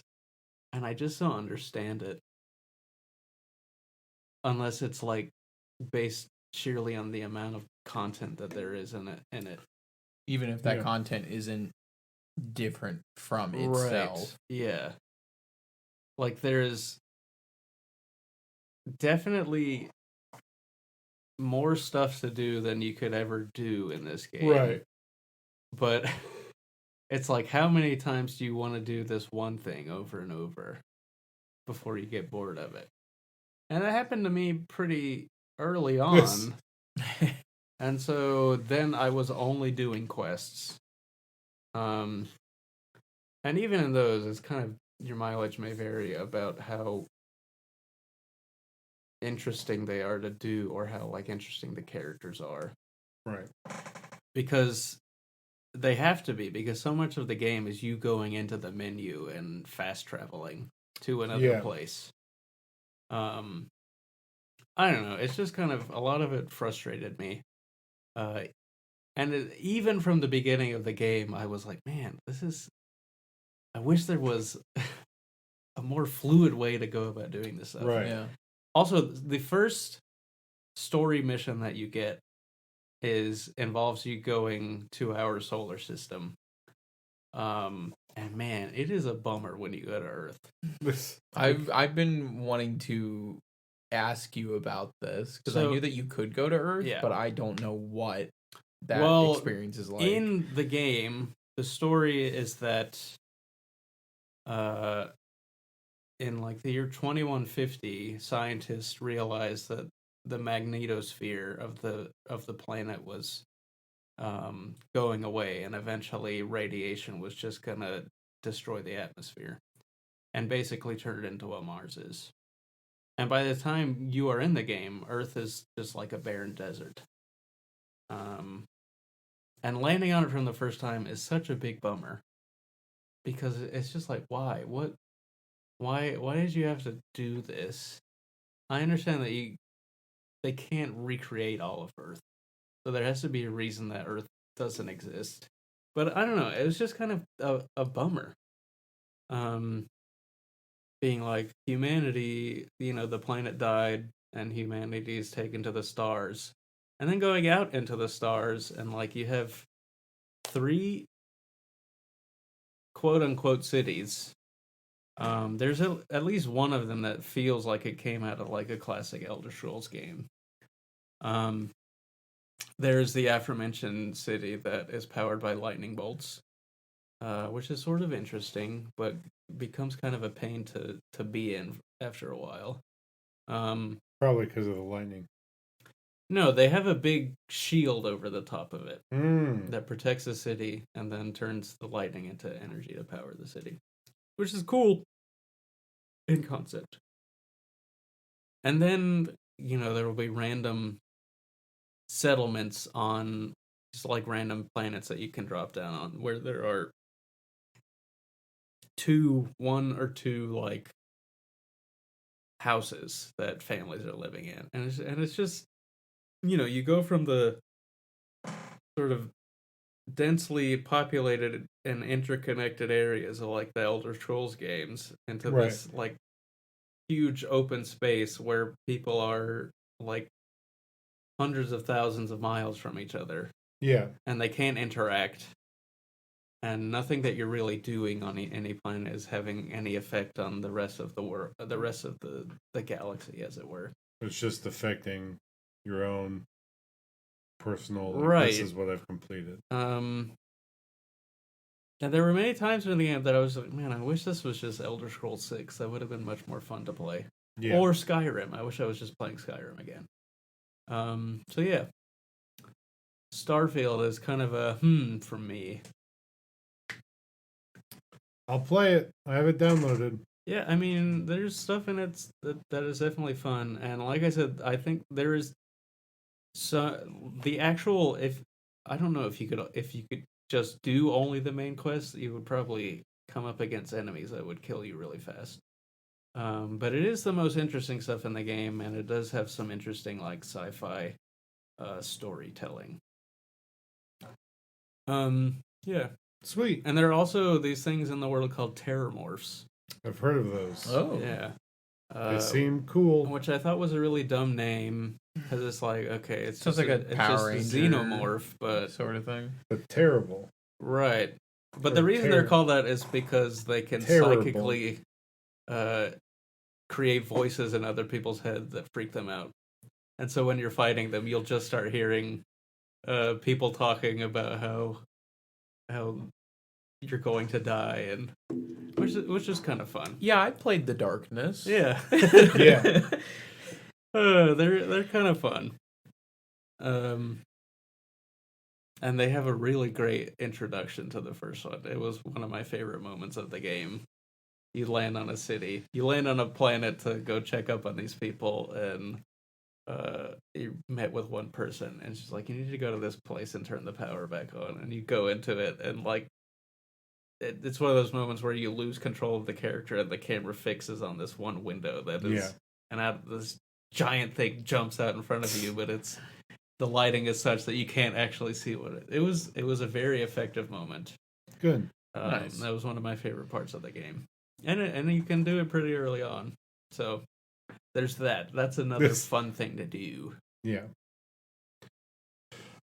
and I just don't understand it. Unless it's like based sheerly on the amount of content that there is in it. Even if that content isn't different from itself. Right. Yeah. Like there's definitely more stuff to do than you could ever do in this game. Right. But it's like, how many times do you want to do this one thing over and over before you get bored of it? And that happened to me pretty early on. And so then I was only doing quests. And even in those, it's kind of, your mileage may vary about how interesting they are to do or how, like, interesting the characters are. Right. Because they have to be, because so much of the game is you going into the menu and fast traveling to another place. I don't know. It's just kind of, a lot of it frustrated me. Even from the beginning of the game, I was like, man, I wish there was a more fluid way to go about doing this stuff. Right. Yeah. Also, the first story mission that you get involves you going to our solar system. And man, it is a bummer when you go to Earth. I've been wanting to ask you about this because I knew that you could go to Earth, but I don't know what that experience is like. In the game, the story is that in like the year 2150, scientists realized that the magnetosphere of the planet was going away, and eventually radiation was just gonna destroy the atmosphere and basically turn it into what Mars is. And by the time you are in the game, Earth is just like a barren desert. And landing on it from the first time is such a big bummer. Because it's just like, why? Why did you have to do this? I understand that they can't recreate all of Earth. So there has to be a reason that Earth doesn't exist. But I don't know, it was just kind of a bummer. Being like, humanity, the planet died and humanity is taken to the stars. And then going out into the stars and like you have 3 quote unquote cities. There's at least one of them that feels like it came out of like a classic Elder Scrolls game. There's the aforementioned city that is powered by lightning bolts, which is sort of interesting, but becomes kind of a pain to be in after a while. Probably because of the lightning. No, they have a big shield over the top of it Mm. that protects the city and then turns the lightning into energy to power the city, which is cool in concept. And then, there will be random settlements on just like random planets that you can drop down on where there are 1 or 2 like houses that families are living in. And it's just, you go from the sort of densely populated and interconnected areas of like the Elder Scrolls games into this like huge open space where people are like hundreds of thousands of miles from each other. Yeah. And they can't interact. And nothing that you're really doing on any planet is having any effect on the rest of the world, the rest of the galaxy, as it were. It's just affecting your own personal. Right. This is what I've completed. And there were many times in the game that I was like, man, I wish this was just Elder Scrolls 6. That would have been much more fun to play. Yeah. Or Skyrim. I wish I was just playing Skyrim again. So yeah. Starfield is kind of a from me. I'll play it. I have it downloaded. Yeah, I mean, there's stuff in it that is definitely fun, and like I said, I think there is the actual. I don't know if you could just do only the main quest, you would probably come up against enemies that would kill you really fast. But it is the most interesting stuff in the game, and it does have some interesting like sci-fi storytelling. Yeah. Sweet. And there are also these things in the world called terramorphs. I've heard of those. Oh. Yeah. They seem cool. Which I thought was a really dumb name, because it's like, okay, it's sounds just like a Power it's just a Ranger xenomorph, but sort of thing. But terrible. Right. But the reason they're called that is because they can psychically create voices in other people's heads that freak them out. And so when you're fighting them, you'll just start hearing people talking about how you're going to die, and which is kind of fun. Yeah, I played The Darkness. Yeah. Yeah. They're kind of fun. And they have a really great introduction to the first one. It was one of my favorite moments of the game. You land on a city. You land on a planet to go check up on these people, and you met with one person, and she's like, "You need to go to this place and turn the power back on." And you go into it, and like, it's one of those moments where you lose control of the character, and the camera fixes on this one window that is, and out this giant thing jumps out in front of you, but it's the lighting is such that you can't actually see what it was. It was a very effective moment. Good. Nice. That was one of my favorite parts of the game, and you can do it pretty early on. So there's that. That's another fun thing to do. Yeah.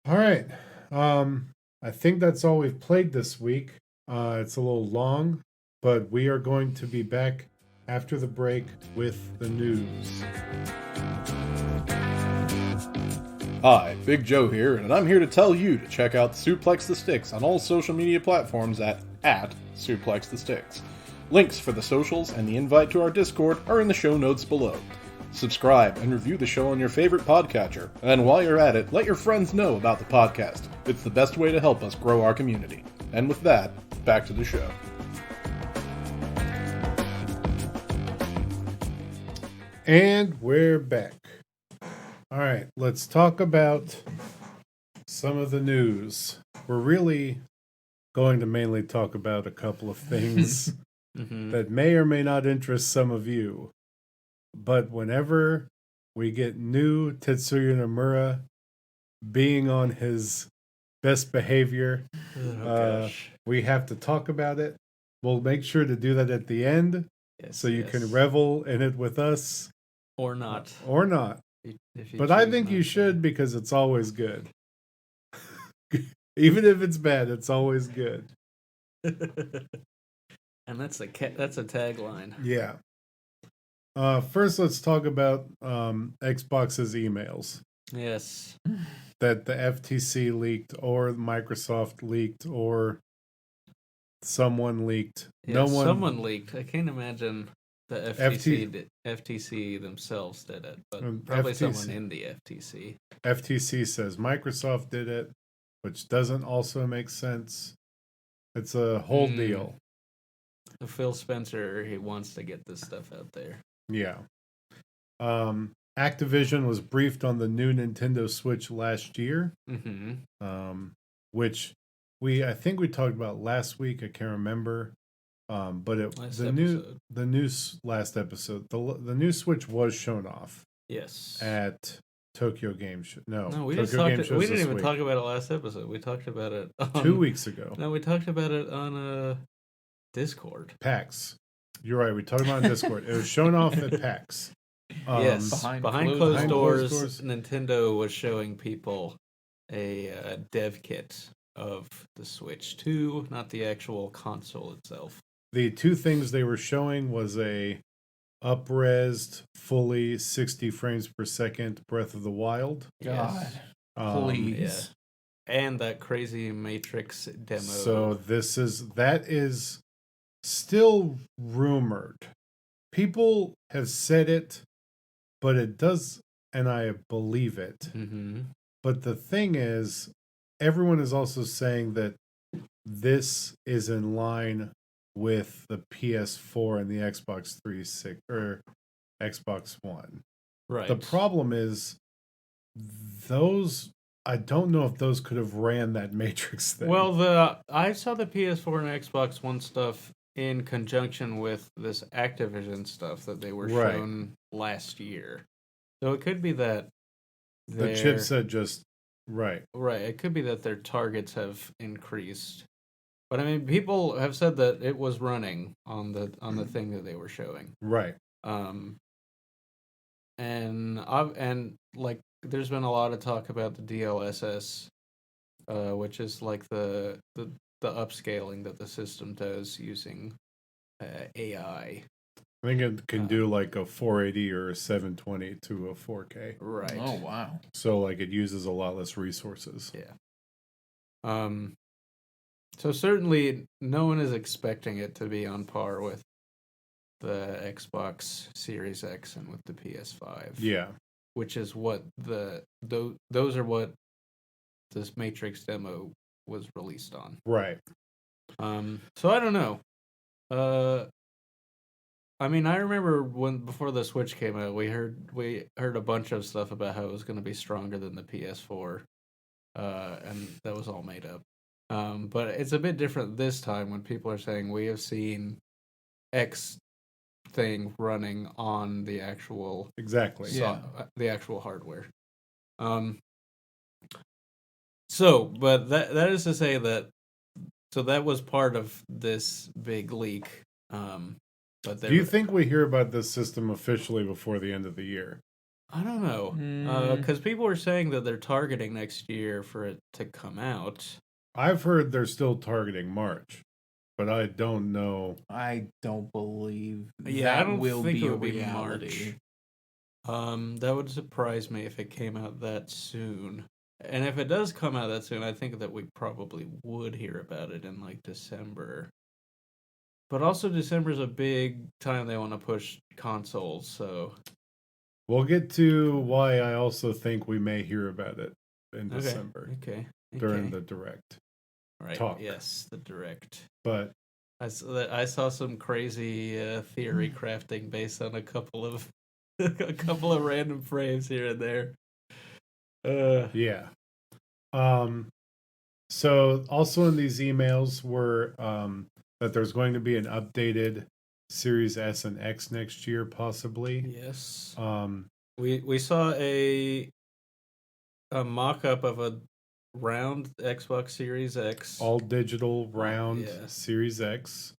All right. I think that's all we've played this week. It's a little long, but we are going to be back after the break with the news. Hi, Big Joe here, and I'm here to tell you to check out Suplex the Sticks on all social media platforms at Suplex the Sticks. Links for the socials and the invite to our Discord are in the show notes below. Subscribe and review the show on your favorite podcatcher, and while you're at it, let your friends know about the podcast. It's the best way to help us grow our community. And with that, back to the show. And we're back. All right, let's talk about some of the news. We're really going to mainly talk about a couple of things that may or may not interest some of you. But whenever we get new Tetsuya Nomura being on his best behavior, we have to talk about it. We'll make sure to do that at the end, so you can revel in it with us. Or not. Or not. But I think you should, because it's always good. Even if it's bad, it's always good. And that's a tagline. Yeah. First, let's talk about Xbox's emails. Yes. That the FTC leaked, or Microsoft leaked, or someone leaked. Yeah, someone leaked. I can't imagine the FTC themselves did it, but probably someone in the FTC. FTC says Microsoft did it, which doesn't also make sense. It's a whole deal. Phil Spencer, he wants to get this stuff out there. Yeah. Activision was briefed on the new Nintendo Switch last year, which I think we talked about last week. I can't remember. But the new last episode, the new Switch was shown off. Yes. At Tokyo Game Show. No, we didn't even talk about it last episode. We talked about it 2 weeks ago. No, we talked about it on Discord. PAX. You're right. We talked about it on Discord. It was shown off at PAX. Yes, behind closed doors, Nintendo was showing people a dev kit of the Switch 2, not the actual console itself. The two things they were showing was a up-resed, fully 60 frames per second Breath of the Wild. God, please. Yeah. And that crazy Matrix demo. So that is still rumored. People have said it, but it does, and I believe it. But the thing is, everyone is also saying that this is in line with the PS4 and the Xbox 360 or Xbox One. Right. The problem is those. I don't know if those could have ran that Matrix thing. Well, I saw the PS4 and Xbox One stuff in conjunction with this Activision stuff that they were shown last year. So it could be that the chipset just right. It could be that their targets have increased. But I mean, people have said that it was running on the thing that they were showing. Right. And like there's been a lot of talk about the DLSS, which is like the upscaling that the system does using AI. I think it can do like a 480 or a 720 to a 4K. Right. Oh wow. So like it uses a lot less resources. Yeah. So certainly no one is expecting it to be on par with the Xbox Series X and with the PS5. Yeah. Which is what those are what this Matrix demo was released on. Right. So I don't know. I mean, I remember before the Switch came out, we heard a bunch of stuff about how it was going to be stronger than the PS4, and that was all made up. But it's a bit different this time when people are saying we have seen X thing running on the actual the actual hardware. But that is to say that that was part of this big leak. But do you think we hear about this system officially before the end of the year? I don't know, because people are saying that they're targeting next year for it to come out. I've heard they're still targeting March, but I don't know. I don't believe I don't will think be it a would be reality. March. That would surprise me if it came out that soon. And if it does come out that soon, I think that we probably would hear about it in like December. But also December's a big time they want to push consoles, so we'll get to why I also think we may hear about it in December. Okay. During the direct. Right. Talk. Yes, the direct. But I saw some crazy theory crafting based on a couple of random frames here and there. Yeah. So also in these emails were that there's going to be an updated Series S and X next year, possibly. Yes. We saw a mock-up of a round Xbox Series X, all digital round Series X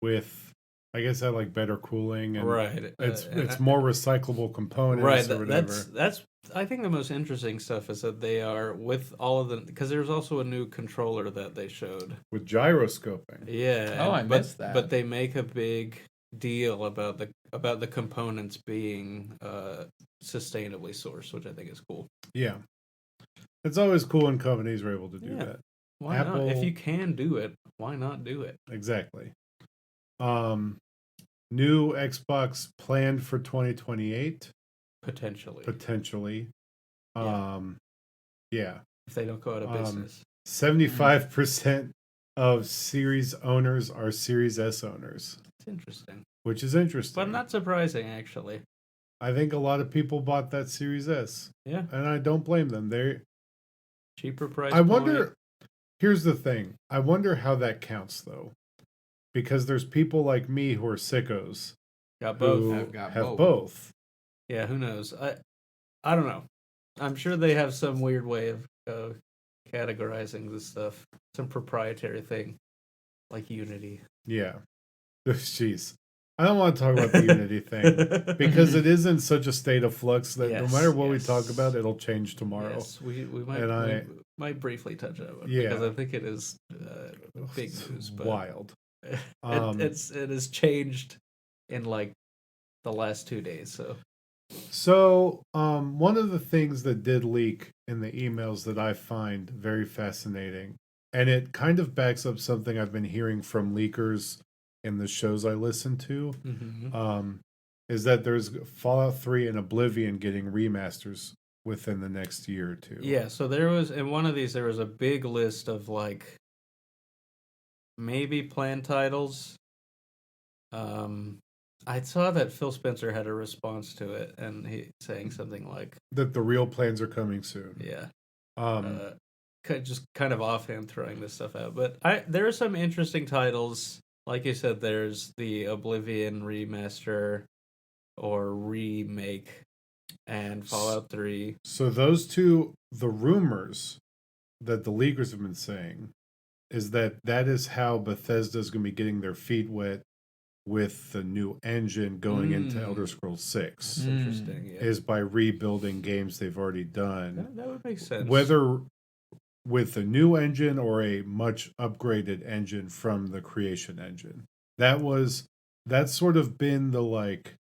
with, I guess, that like better cooling and right. It's more recyclable components or whatever. That's I think the most interesting stuff is that they are with all of them, because there's also a new controller that they showed with gyroscoping. Yeah. I missed that. But they make a big deal about the components being sustainably sourced, which I think is cool. Yeah. It's always cool when companies are able to do that. Why not? If you can do it, why not do it? Exactly. New Xbox planned for 2028. Potentially. Yeah. If they don't go out of business. 75% of Series owners are Series S owners. It's interesting. Which is interesting. But not surprising, actually. I think a lot of people bought that Series S. Yeah. And I don't blame them. They're cheaper price. I wonder, here's the thing. I wonder how that counts, though. Because there's people like me who are sickos. Got both. Who have both. Yeah, who knows? I don't know. I'm sure they have some weird way of categorizing this stuff. Some proprietary thing. Like Unity. Yeah. Jeez. I don't want to talk about the Unity thing. Because it is in such a state of flux that no matter what we talk about, it'll change tomorrow. Yes, we might briefly touch on it. Because I think it is big news. But wild. It has changed in like the last 2 days. So one of the things that did leak in the emails that I find very fascinating, and it kind of backs up something I've been hearing from leakers in the shows I listen to, is that there's Fallout 3 and Oblivion getting remasters within the next year or two. Yeah, so there was, in one of these, there was a big list of like maybe planned titles. I saw that Phil Spencer had a response to it, and he saying something like that the real plans are coming soon. Yeah. Just kind of offhand throwing this stuff out, but there are some interesting titles. Like you said, there's the Oblivion remaster or remake and Fallout 3. So those two, the rumors that the leakers have been saying is that is how Bethesda's going to be getting their feet wet with the new engine going into Elder Scrolls 6. That's interesting. Yeah. Is by rebuilding games they've already done. That would make sense. Whether with a new engine or a much upgraded engine from the creation engine. That's sort of been the like,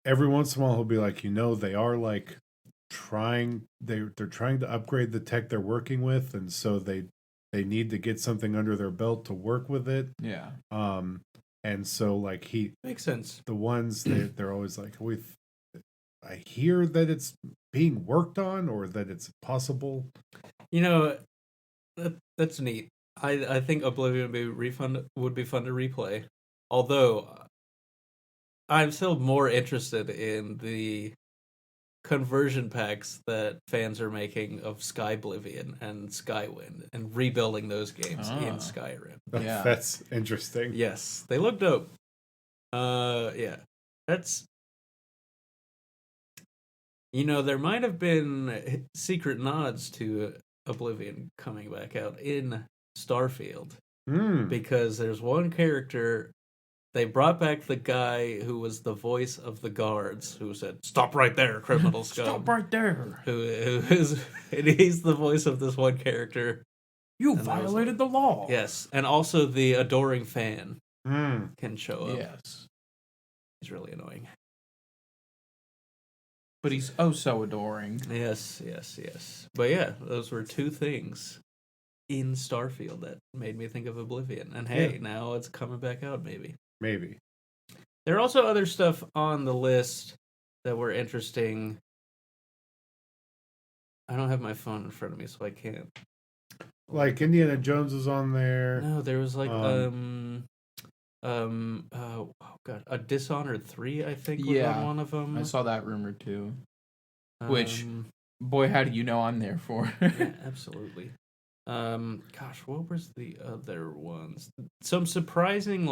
every once in a while he'll be like, they are like they're trying to upgrade the tech they're working with, and so they need to get something under their belt to work with it. Yeah. And so like makes sense. The ones they're always like, I hear that it's being worked on or that it's possible. You know, that's neat. I think Oblivion would be fun to replay. Although I'm still more interested in the conversion packs that fans are making of Skyblivion and Skywind and rebuilding those games in Skyrim. Yeah. That's interesting. Yes, they look dope. Yeah. That's there might have been secret nods to Oblivion coming back out in Starfield because there's one character. They brought back the guy who was the voice of the guards, who said, "Stop right there, criminal scum." Stop right there. Who is? And he's the voice of this one character. You violated the law. Yes, and also the adoring fan can show up. Yes, he's really annoying, but he's so adoring. Yes. But yeah, those were two things in Starfield that made me think of Oblivion. And hey, now it's coming back out, maybe. Maybe. There are also other stuff on the list that were interesting. I don't have my phone in front of me, so I can't. Like Indiana Jones was on there. No, there was like oh god, a Dishonored 3, I think, was on one of them. I saw that rumor too. Which, boy, how do you know I'm there for? Yeah, absolutely. Gosh, what was the other ones? Some surprising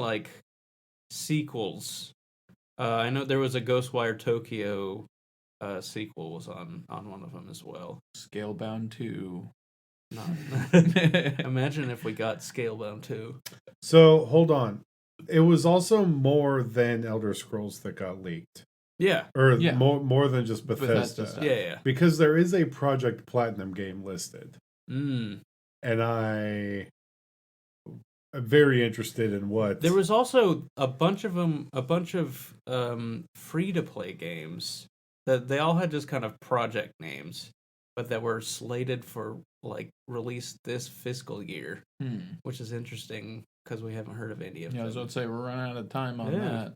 sequels. I know there was a Ghostwire Tokyo sequel was on one of them as well. Scalebound 2. Imagine if we got Scalebound 2. So hold on, it was also more than Elder Scrolls that got leaked. Yeah, more than just Bethesda. Yeah. Because there is a Project Platinum game listed, and I'm very interested in what. There was also a bunch of free to play games that they all had just kind of project names, but that were slated for release this fiscal year, which is interesting because we haven't heard of any of them. Yeah, I was about to say we're running out of time on that.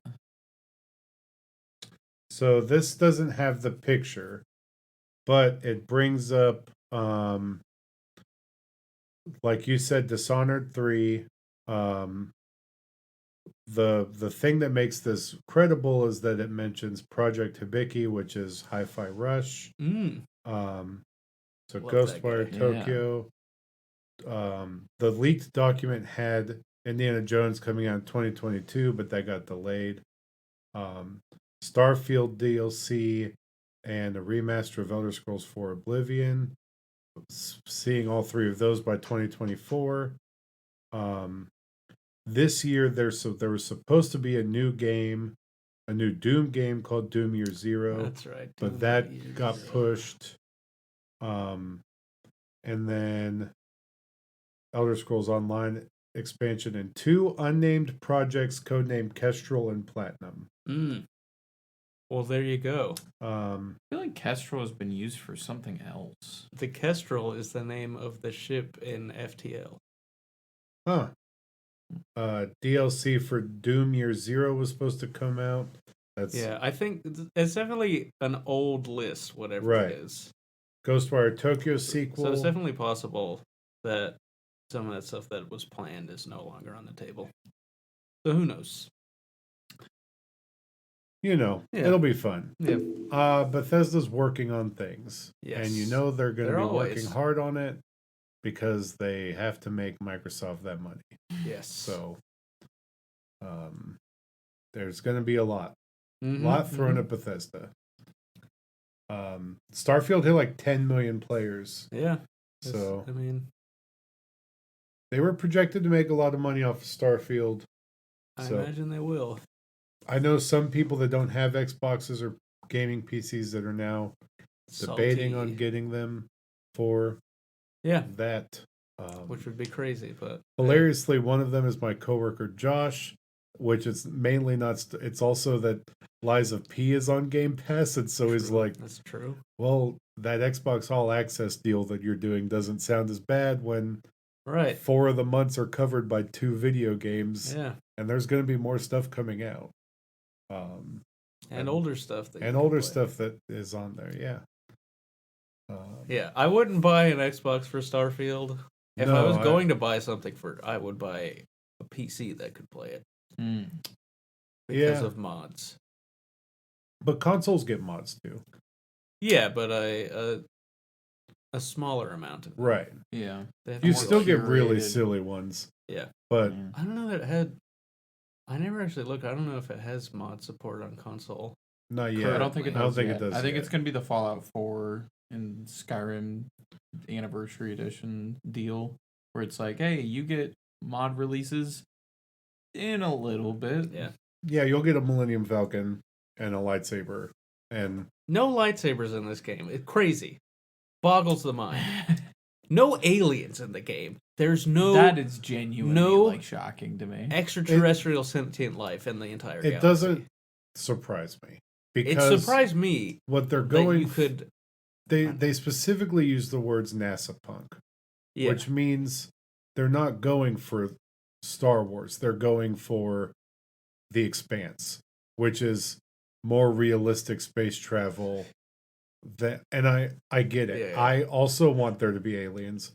So this doesn't have the picture, but it brings up, like you said, Dishonored 3. The thing that makes this credible is that it mentions Project Hibiki, which is Hi-Fi Rush. So Love Ghostwire Tokyo. The leaked document had Indiana Jones coming out in 2022, but that got delayed. Starfield DLC and a remaster of Elder Scrolls 4 Oblivion. Seeing all three of those by 2024. This year there was supposed to be a new game, a new Doom game called Doom Year Zero. That's right. But that got pushed. And then Elder Scrolls Online expansion and 2 unnamed projects codenamed Kestrel and Platinum. Well, there you go. I feel like Kestrel has been used for something else. The Kestrel is the name of the ship in FTL. Huh. DLC for Doom Year Zero was supposed to come out. I think it's definitely an old list, whatever it is. Ghostwire Tokyo sequel. So it's definitely possible that some of that stuff that was planned is no longer on the table. So who knows? It'll be fun. Yeah. Bethesda's working on things. Yes. And they're going to be always working hard on it because they have to make Microsoft that money. Yes. So there's going to be a lot. A lot thrown at Bethesda. Starfield hit like 10 million players. Yeah. So I mean, they were projected to make a lot of money off of Starfield. I imagine they will. I know some people that don't have Xboxes or gaming PCs that are now debating on getting them for that. Which would be crazy, but hilariously, one of them is my coworker Josh, which is mainly not. It's also that Lies of P is on Game Pass, and so he's like, "That's true." Well, that Xbox All Access deal that you're doing doesn't sound as bad when 4 of the months are covered by 2 video games. Yeah, and there's going to be more stuff coming out. And older stuff. Older stuff that is on there. Yeah. Yeah, I wouldn't buy an Xbox for Starfield. If I was going to buy something I would buy a PC that could play it. Because of mods. But consoles get mods too. Yeah, but a smaller amount of them. Right. Yeah. You still get really silly ones. Yeah. But I don't know that it had... I never actually looked. I don't know if it has mod support on console. Not yet. I don't think it does. I don't think it does. I think it's going to be the Fallout 4 and Skyrim Anniversary Edition deal, where it's like, hey, you get mod releases in a little bit. Yeah. Yeah, you'll get a Millennium Falcon and a lightsaber. And no lightsabers in this game. It's crazy. Boggles the mind. No aliens in the game. There's no... That is genuinely shocking to me. Extraterrestrial sentient life in the entire galaxy. It doesn't surprise me. Because it surprised me what they're going... You could... They specifically use the words NASA punk. Yeah. Which means they're not going for Star Wars. They're going for The Expanse, which is more realistic space travel. And I get it. Yeah. I also want there to be aliens.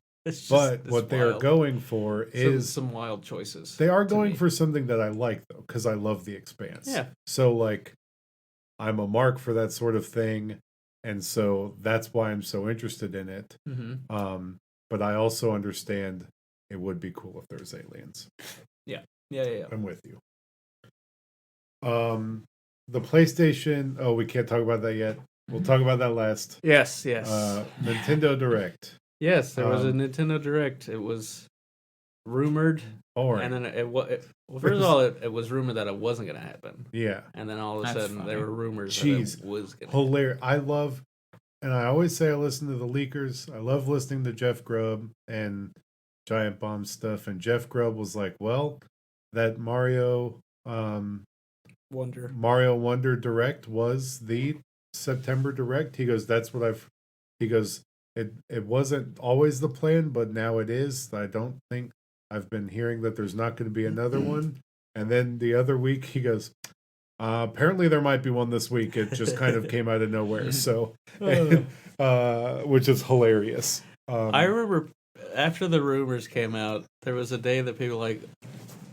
But what they are going for is some wild choices. They are going for something that I like though, because I love The Expanse. Yeah. So like, I'm a mark for that sort of thing, and so that's why I'm so interested in it. Mm-hmm. But I also understand it would be cool if there's aliens. Yeah. I'm with you. The PlayStation. Oh, we can't talk about that yet. We'll talk about that last. Yes. Nintendo Direct. Yes, there was a Nintendo Direct. It was rumored. Boring. And then first of all, it was rumored that it wasn't going to happen. Yeah. And then all of a sudden, there were rumors that it was going to happen. Hilarious. I love, and I always say I listen to the leakers. I love listening to Jeff Grubb and Giant Bomb stuff. And Jeff Grubb was like, well, that Mario Wonder Direct was the September Direct. He goes, that's what he goes, it wasn't always the plan, but now it is. I don't think I've been hearing that there's not going to be another one. And then the other week he goes, apparently there might be one this week. It just kind of came out of nowhere. So, which is hilarious. I remember after the rumors came out, there was a day that people were like,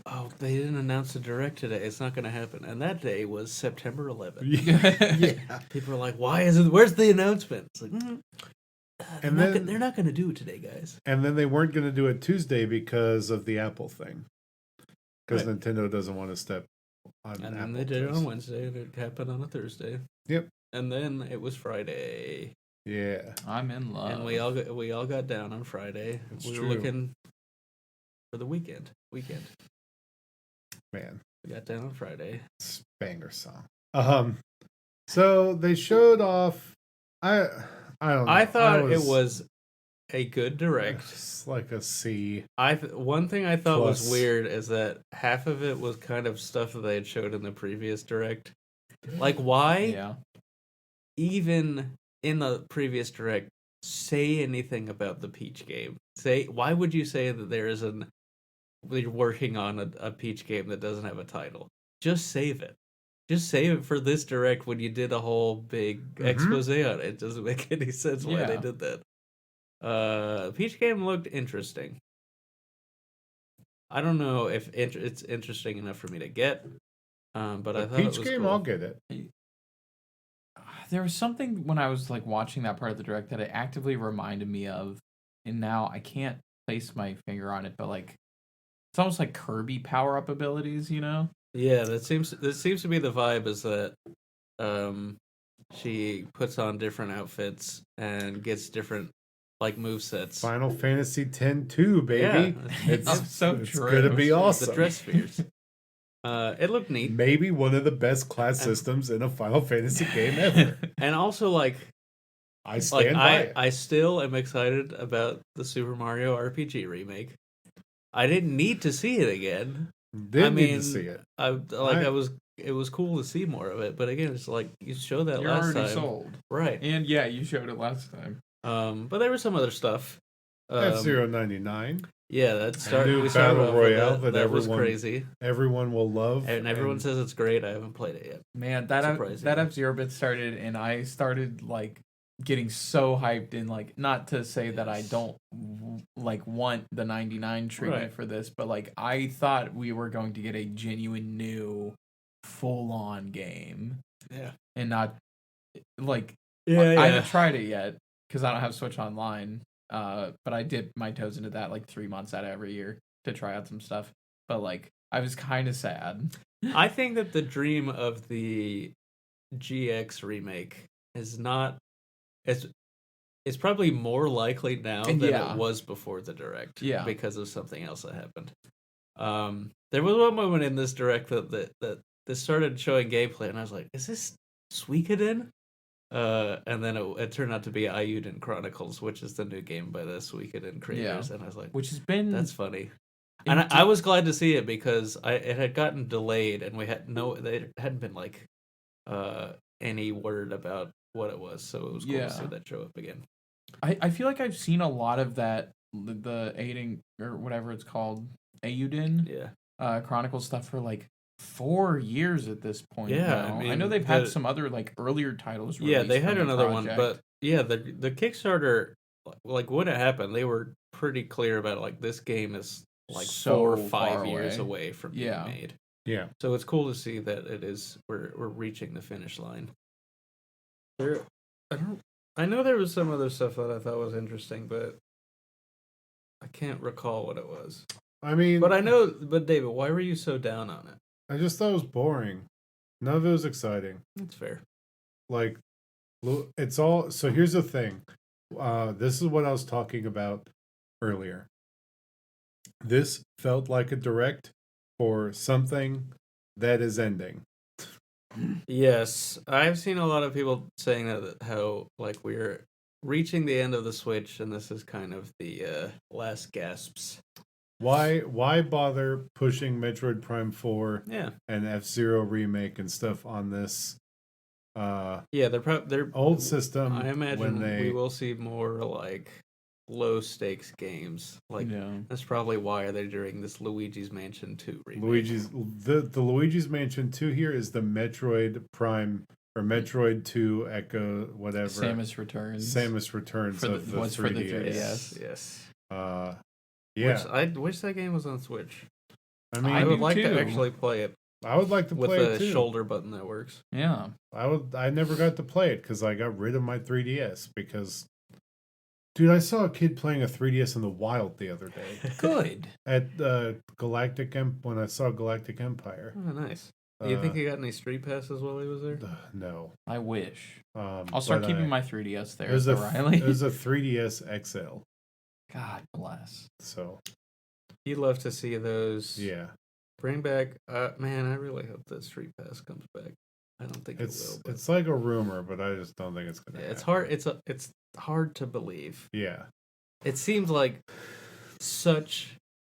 oh, they didn't announce the Direct today. It's not going to happen. And that day was September 11th. Yeah. People are like, where's the announcement? It's like, they're not going to do it today, guys. And then they weren't going to do it Tuesday because of the Apple thing. Because Nintendo doesn't want to step on Apple. And then they did it on Wednesday, and it happened on a Thursday. Yep. And then it was Friday. Yeah. I'm in love. And we all got down on Friday. We were looking for the weekend. Man. We got down on Friday. Banger song. So they showed off. I don't know. I thought it was a good Direct. It's like a C. One thing I thought was weird is that half of it was kind of stuff that they had showed in the previous Direct. Like, why even in the previous Direct say anything about the Peach game? Why would you say that you're working on a Peach game that doesn't have a title? Just save it. Just save it for this Direct when you did a whole big expose on it. It doesn't make any sense why they did that. Peach game looked interesting. I don't know if it's interesting enough for me to get, but I thought Peach it was game, cool. I'll get it. There was something when I was like watching that part of the Direct that it actively reminded me of, and now I can't place my finger on it, but like it's almost like Kirby power-up abilities, you know? Yeah, that seems to be the vibe, is that she puts on different outfits and gets different like movesets. Final Fantasy X-2, baby. Yeah. It's so it's true. gonna be awesome. The dress spheres. It looked neat. Maybe one of the best class systems in a Final Fantasy game ever. And also, like, I stand by it. I still am excited about the Super Mario RPG remake. I didn't need to see it again. Didn't need to see it. It was cool to see more of it, but again, it's like you showed that You're last already time. sold. Right. And yeah, you showed it last time. But there was some other stuff. F-Zero 99. Yeah, that's new battle royale that was crazy. Everyone will love, and everyone says it's great. I haven't played it yet. Man, that F-Zero bit started, and I started like getting so hyped and like not to say that I don't like want the 99 treatment for this, but like I thought we were going to get a genuine new full-on game. Yeah. And not like Yeah, I haven't tried it yet because I don't have Switch Online. But I dip my toes into that like 3 months out of every year to try out some stuff. But like I was kind of sad. I think that the dream of the GX remake is not it's probably more likely now than it was before the Direct. Yeah. Because of something else that happened. There was one moment in this Direct that this started showing gameplay, and I was like, "Is this Suikoden?" And then it turned out to be Ayuden Chronicles, which is the new game by the Suikoden creators, and I was like, which has been that's funny. And I was glad to see it because it had gotten delayed, and there hadn't been like any word about what it was, so it was cool to see that show up again. I feel like I've seen a lot of that, the Aiden or whatever it's called, Ayuden, Chronicles stuff for like 4 years at this point. Yeah, now. I know they've had some other like earlier titles. Yeah, they had another one, but yeah, the Kickstarter, like when it happened, they were pretty clear about it, like this game is like so 4 or 5 years away from being made. Yeah, so it's cool to see that it is we're reaching the finish line. I know there was some other stuff that I thought was interesting, but I can't recall what it was. I mean, but David, why were you so down on it? I just thought it was boring. None of it was exciting. That's fair. Like, it's all. So here's the thing. This is what I was talking about earlier. This felt like a Direct for something that is ending. Yes, I've seen a lot of people saying that how like we're reaching the end of the Switch, and this is kind of the last gasps. Why bother pushing Metroid Prime 4 and F-Zero remake and stuff on this? They're old system. I imagine we will see more like low stakes games. Like that's probably why they're doing this Luigi's Mansion 2 remake. The Luigi's Mansion 2 here is the Metroid Prime or Metroid 2 Echo whatever. Samus Returns for the 3DS. For the 3DS. Yes. Yeah. I wish that game was on Switch. I mean, I would like to actually play it. I would like to play it too. With a shoulder button that works. Yeah. I never got to play it because I got rid of my 3DS because, dude, I saw a kid playing a 3DS in the wild the other day. Good. At when I saw Galactic Empire. Oh, nice. Do you think he got any street passes while he was there? No. I wish. I'll start keeping my 3DS there. There's a 3DS XL. God bless. So. You'd love to see those. Yeah. Bring back, man, I really hope that Street Pass comes back. I don't think it will. But... It's like a rumor, but I just don't think it's going to happen. It's hard. It's hard to believe. Yeah. It seems like such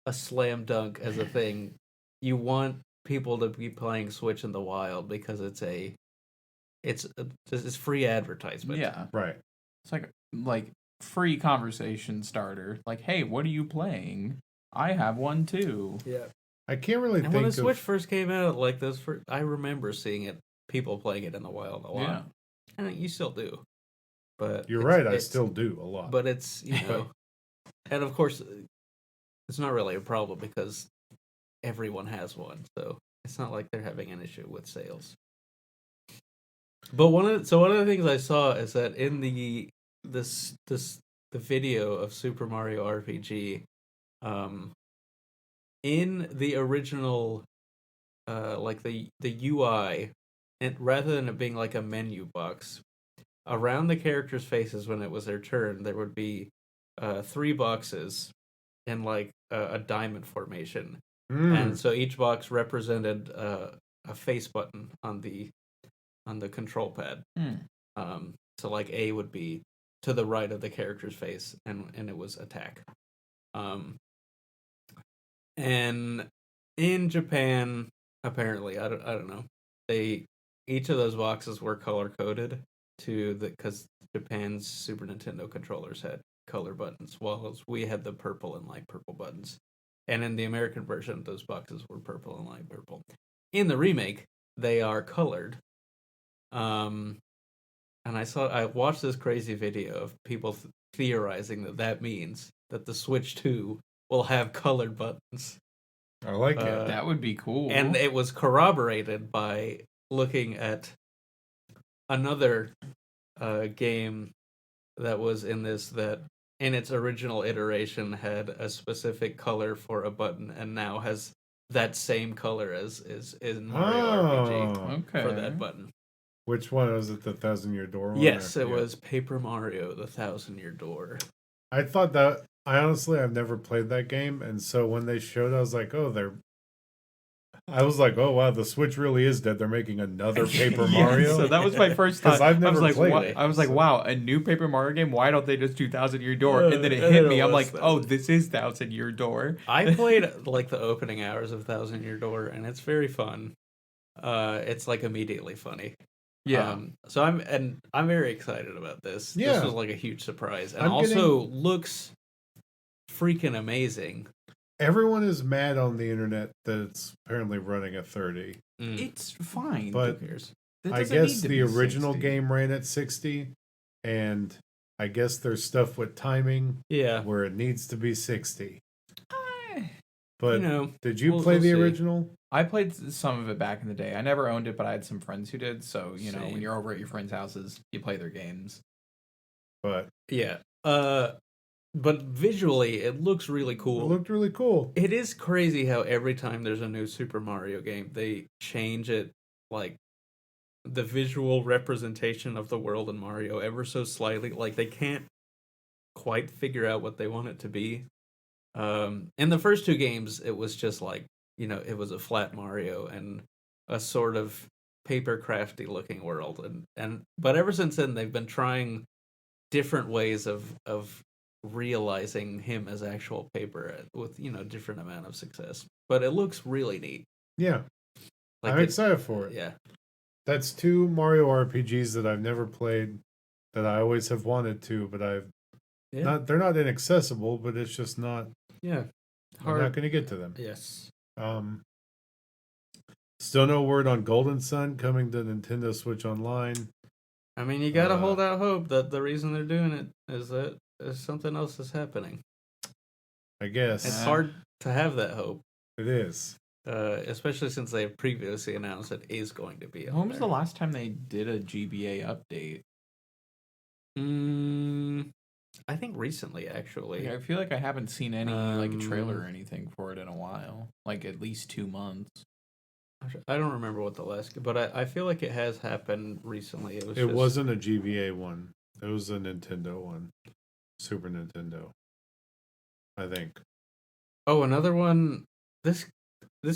a slam dunk as a thing. You want people to be playing Switch in the wild because it's free advertisement. Yeah. Right. It's like free conversation starter. Like, hey, what are you playing? I have one too. Yeah. I can't really think when the Switch first came out, like I remember seeing it, people playing it in the wild a lot. Yeah. And you still do. But you're right, I still do a lot. But it's, and of course, it's not really a problem because everyone has one, so it's not like they're having an issue with sales. But one of the things I saw is that in the video of Super Mario RPG, in the original, like the UI, and rather than it being like a menu box, around the characters' faces when it was their turn, there would be 3 boxes in like a diamond formation, and so each box represented a face button on the control pad. So like A would be to the right of the character's face, and it was attack. And in Japan, apparently, I don't know, each of those boxes were color coded because Japan's Super Nintendo controllers had color buttons, while we had the purple and light purple buttons. And in the American version, those boxes were purple and light purple. In the remake, they are colored. and I watched this crazy video of people theorizing that means that the Switch 2 will have colored buttons. I like it. That would be cool. And it was corroborated by looking at another game that was in this that in its original iteration had a specific color for a button and now has that same color as is in Mario RPG for that button. Which one was it? The 1,000-Year Door one? Yes, it was Paper Mario: The 1,000-Year Door. I thought that. I've never played that game, and so when they showed, I was like, oh wow, the Switch really is dead. They're making another Paper Mario. So that was my first time. I've never played it. I was like, wow, a new Paper Mario game? Why don't they just do 1,000-Year Door? And then it hit me. I'm like, oh, this is 1,000-Year Door. I played like the opening hours of 1,000-Year Door, and it's very fun. It's like immediately funny. Yeah. So I'm very excited about this. Yeah. This was like a huge surprise, and also looks freaking amazing. Everyone is mad on the internet that it's apparently running at 30. It's fine. But Who cares? I guess the original game ran at 60, and I guess there's stuff with timing where it needs to be 60. But did you play the original? I played some of it back in the day. I never owned it, but I had some friends who did. So, when you're over at your friends' houses, you play their games. But yeah. But visually, it looks really cool. It looked really cool. It is crazy how every time there's a new Super Mario game, they change it, like, the visual representation of the world in Mario ever so slightly. Like, they can't quite figure out what they want it to be. In the first two games, it was just like, it was a flat Mario and a sort of paper crafty looking world. But ever since then, they've been trying different ways of realizing him as actual paper with different amount of success, but it looks really neat. Yeah, I'm excited for it. Yeah, that's two Mario RPGs that I've never played that I always have wanted to, but they're not inaccessible, but it's just not. Yeah, I'm not going to get to them. Yes. Still no word on Golden Sun coming to Nintendo Switch Online. I mean, you gotta hold out hope that the reason they're doing it is that something else is happening. I guess. It's hard to have that hope. It is. Especially since they previously announced it is going to be. When was the last time they did a GBA update? I think recently, actually. I feel like I haven't seen any trailer or anything for it in a while. Like at least 2 months. I don't remember what the last, but I feel like it has happened recently. It wasn't a GBA one. It was a Nintendo one. Super Nintendo, I think. Oh, another one. This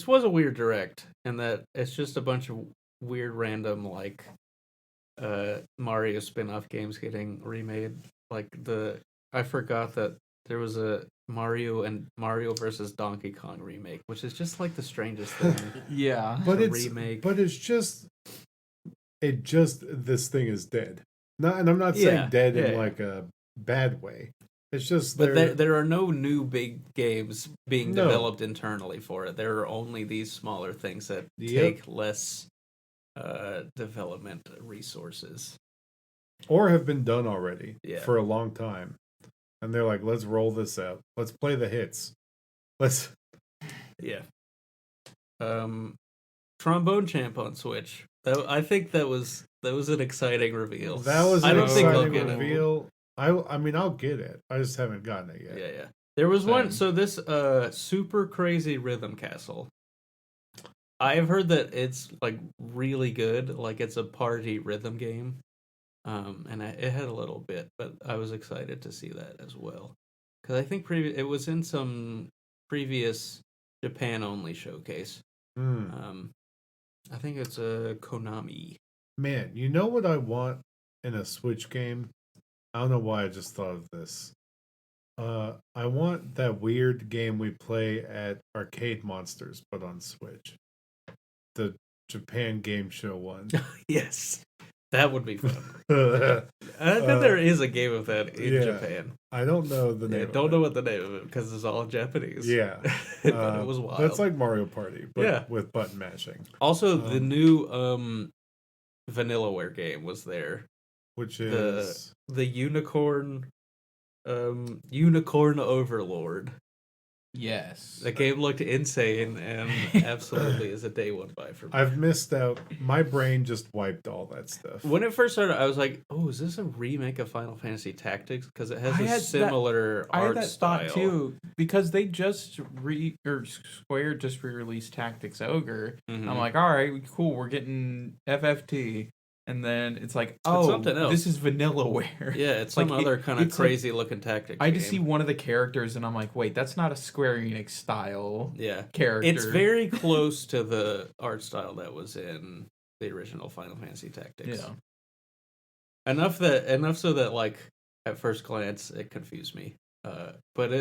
was a weird direct, in that it's just a bunch of weird random Mario spin-off games getting remade. I forgot that there was a Mario and Mario versus Donkey Kong remake, which is just like the strangest thing. Yeah, but it's just this thing is dead. And I'm not saying dead in like a bad way. It's just there are no new big games being developed internally for it. There are only these smaller things that take less development resources, or have been done already for a long time. And they're like, let's roll this out. Let's play the hits. Trombone Champ on Switch. I think that was an exciting reveal. That was an exciting reveal. I mean, I'll get it. I just haven't gotten it yet. Yeah. There was one. So this Super Crazy Rhythm Castle. I've heard that it's like really good. Like it's a party rhythm game. And it had a little bit, but I was excited to see that as well. Because I think it was in some previous Japan-only showcase. I think it's a Konami. Man, you know what I want in a Switch game? I don't know why I just thought of this. I want that weird game we play at Arcade Monsters, but on Switch. The Japan Game Show one. Yes. That would be fun. I think there is a game of that in Japan. I don't know the name. Don't know what the name of it because it's all Japanese. Yeah, but it was wild. That's like Mario Party, but with button mashing. Also, the new Vanillaware game was there. which is the unicorn overlord. Yes. The game looked insane and absolutely is a day one buy for me. I've missed out. My brain just wiped all that stuff. When it first started, I was like, "Oh, is this a remake of Final Fantasy Tactics?" Because it has a similar art I had that style. thought too, because they just Square just re-released Tactics Ogre. Mhm. I'm like, all right, cool, we're getting FFT, and then it's like, something else. this is Vanillaware. Yeah, it's Like, some other kind of it's crazy looking Tactics. I just see game. one of the characters, and I'm like, wait, that's not a Square Enix style Yeah, character. it's very close to the art style that was in the original Final Fantasy Tactics. Yeah. Enough so that like at first glance it confused me. But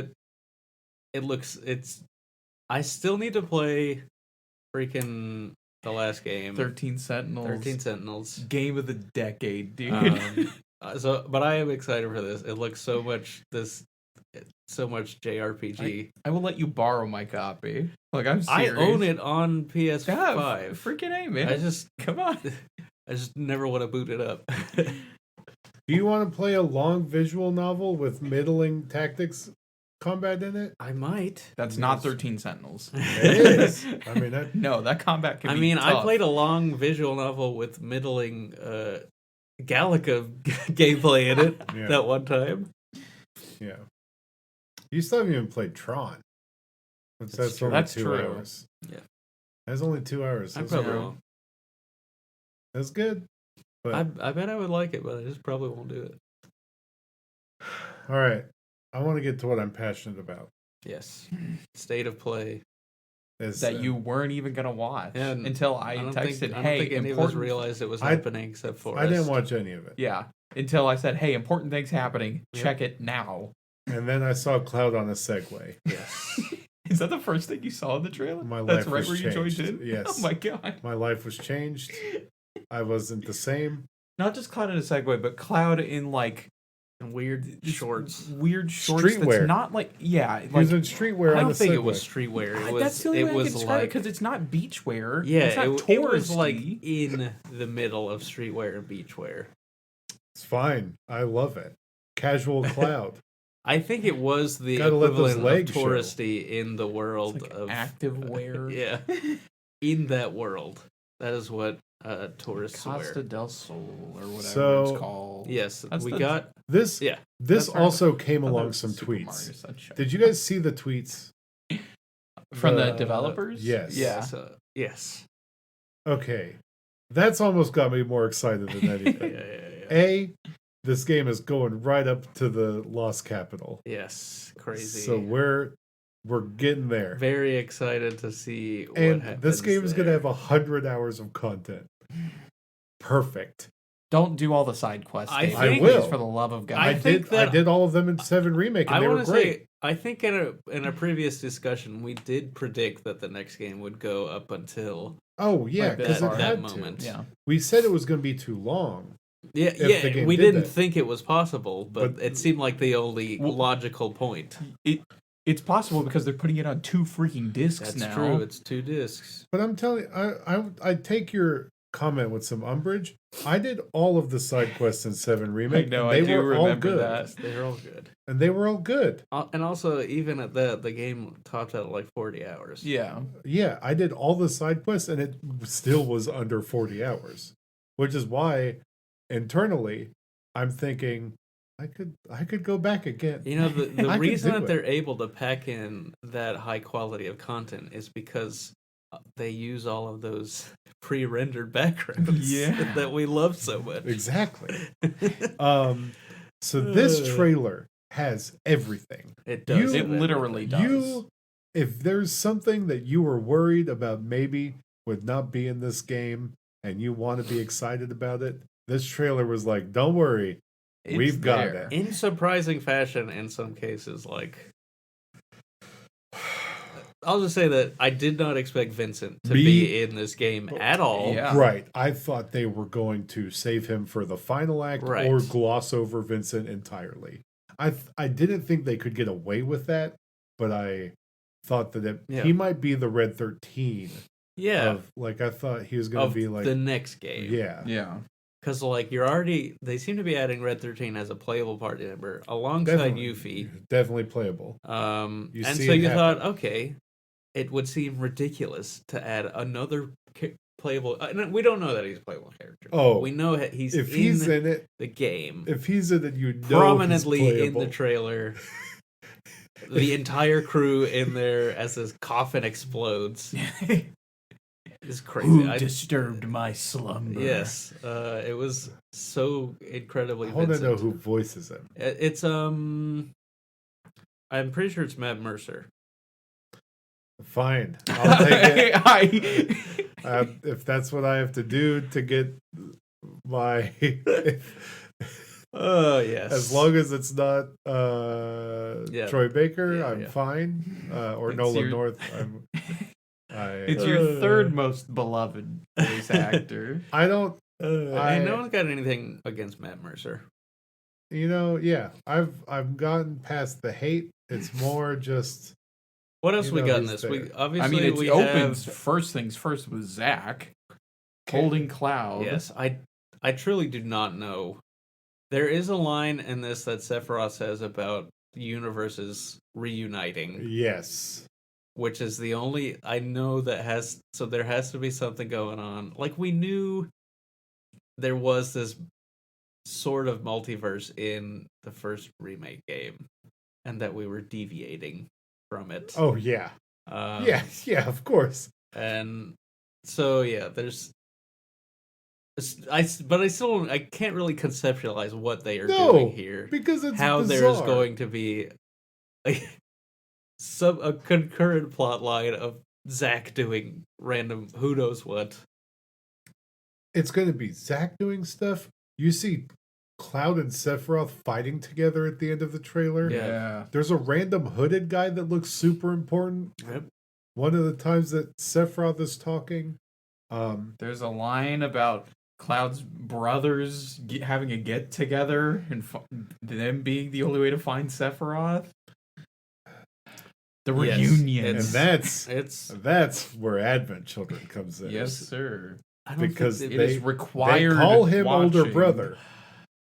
it looks I still need to play freaking the last game. 13 Sentinels. Game of the decade, dude. But I am excited for this. It looks so much JRPG. I will let you borrow my copy. Like, I'm serious. I own it on PS5. Yeah, freaking A, man. Come on. I just never want to boot it up. Do you want to play a long visual novel with middling tactics combat in it? I might. That's not 13 Sentinels. It is. I mean, no, that combat can be tough. I played a long visual novel with middling Galaga gameplay in it that one time. Yeah. You still haven't even played Tron. That's only That's 2 true. hours. Yeah. That's only 2 hours. I probably won't. That's good. But I bet I would like it, but I just probably won't do it. all right. I want to get to what I'm passionate about. Yes. State of play. That you weren't even going to watch until I texted, I don't hey, think any of us realized it was happening except for us. I didn't watch any of it. Yeah. Until I said, hey, important things happening. Yep. Check it now. And then I saw Cloud on a Segway. Yes. Is that the first thing you saw in the trailer? My life That's right was where you changed. joined in? Yes. Oh my god. My life was changed. I wasn't the same. Not just Cloud in a Segway, but Cloud in like weird shorts. Weird shorts Streetwear. that's not like He was in streetwear. I on don't a think it Segway. was streetwear. It was that's the only way I can describe it like because it's not beachwear. yeah, it's not it was touristy. like in the middle of streetwear and beachwear. It's fine. I love it. Casual Cloud. I think it was the Gotta let those equivalent of legs show. touristy in the world It's like of active wear. Yeah, in that world, that is what tourists Costa wear. del Sol or whatever So- it's called. Yes, That's we the- got This yeah. this That's right. also came I thought it along was some Super Mario tweets. Sunshine. Did you guys see the tweets? From the the- developers? yes. Yeah. So, yes. Okay. That's almost got me more excited than Yeah, anything. yeah. This game is going right up to the Lost Capital. Yes, crazy. So we're getting there. Very excited to see what And happens. this game is going to there. have 100 hours of content. Perfect. Don't do all the side quests. I David, think- please, I will. for the love of God. I think that- I did all of them in 7 Remake, and I they were want to great. say, I think in a previous discussion we did predict that the next game would go up until Oh yeah, Like because it that had moment. to. yeah. We said it was going to be too long. yeah, the yeah. game We did didn't that. think it was possible, but But- it seemed like the only Well- logical point. It's possible because they're putting it on 2 freaking discs That's now. true. It's 2 discs. But I'm telling you, I take your comment with some umbrage. I did all of the side quests in 7 Remake. know, and I they do were all remember good. that. They're all good. And they were all good. And also, even at the game topped out at like 40 hours. Yeah. Yeah, I did all the side quests and it still was under 40 hours. Which is why internally I'm thinking I could go back again. You know, I the could reason do that it. they're able to pack in that high quality of content is because they use all of those pre-rendered backgrounds Yeah. that we love so much. Exactly. So this trailer has everything. It does. You- It literally does. If there's something that you were worried about maybe would not be in this game and you want to be excited about it, this trailer was like, don't worry, It's we've got there. it. In surprising fashion, in some cases, like I'll just say that I did not expect Vincent to be in this game at all. Yeah. Right. I thought they were going to save him for the final act Right. or gloss over Vincent entirely. I didn't think they could get away with that, but I thought that Yeah. he might be the Red 13. Yeah, Of, like, I thought he was going of to be like, the next game. yeah. Yeah. Because, like, they seem to be adding Red 13 as a playable party member alongside Definitely. Yuffie. Definitely playable. And see so it you thought, happen. okay, it would seem ridiculous to add another playable. We don't know that he's a playable character. Oh, we know he's if he's in it, the game. if he's in it, you know Prominently he's in playable. the trailer. The entire crew in there as his coffin explodes. It's crazy. Who disturbed my slumber? Yes, it was so incredibly. I want to know Vincent. who voices him. It's I'm pretty sure it's Matt Mercer. Fine, I'll take it. I If that's what I have to do to get my. Oh yes. As long as it's not Troy Baker, I'm yeah. fine. Or It's Nolan your- North. it's your third most beloved voice actor. I don't. And no one's got anything against Matt Mercer. Yeah. I've gotten past the hate. It's more just. What else we got in he's this? We there. obviously It we opens have, first things first with Zach holding Cloud. Yes, I truly do not know. There is a line in this that Sephiroth says about universes reuniting. Yes. Which is the only I know that has. So there has to be something going on. Like, we knew there was this sort of multiverse in the first remake game, and that we were deviating from it. Oh yeah. Yeah. Of course. And so there's. But I can't really conceptualize what they are doing here. Because it's how bizarre. there's going to be a concurrent plot line of Zack doing random who knows what. It's going to be Zack doing stuff. You see Cloud and Sephiroth fighting together at the end of the trailer. Yeah. There's a random hooded guy that looks super important. Yep. One of the times that Sephiroth is talking. There's a line about Cloud's brothers having a get together and them being the only way to find Sephiroth. The Yes, reunion. And that's where Advent Children comes in. Yes, sir. I don't Because think It is required. They call him older watching. brother.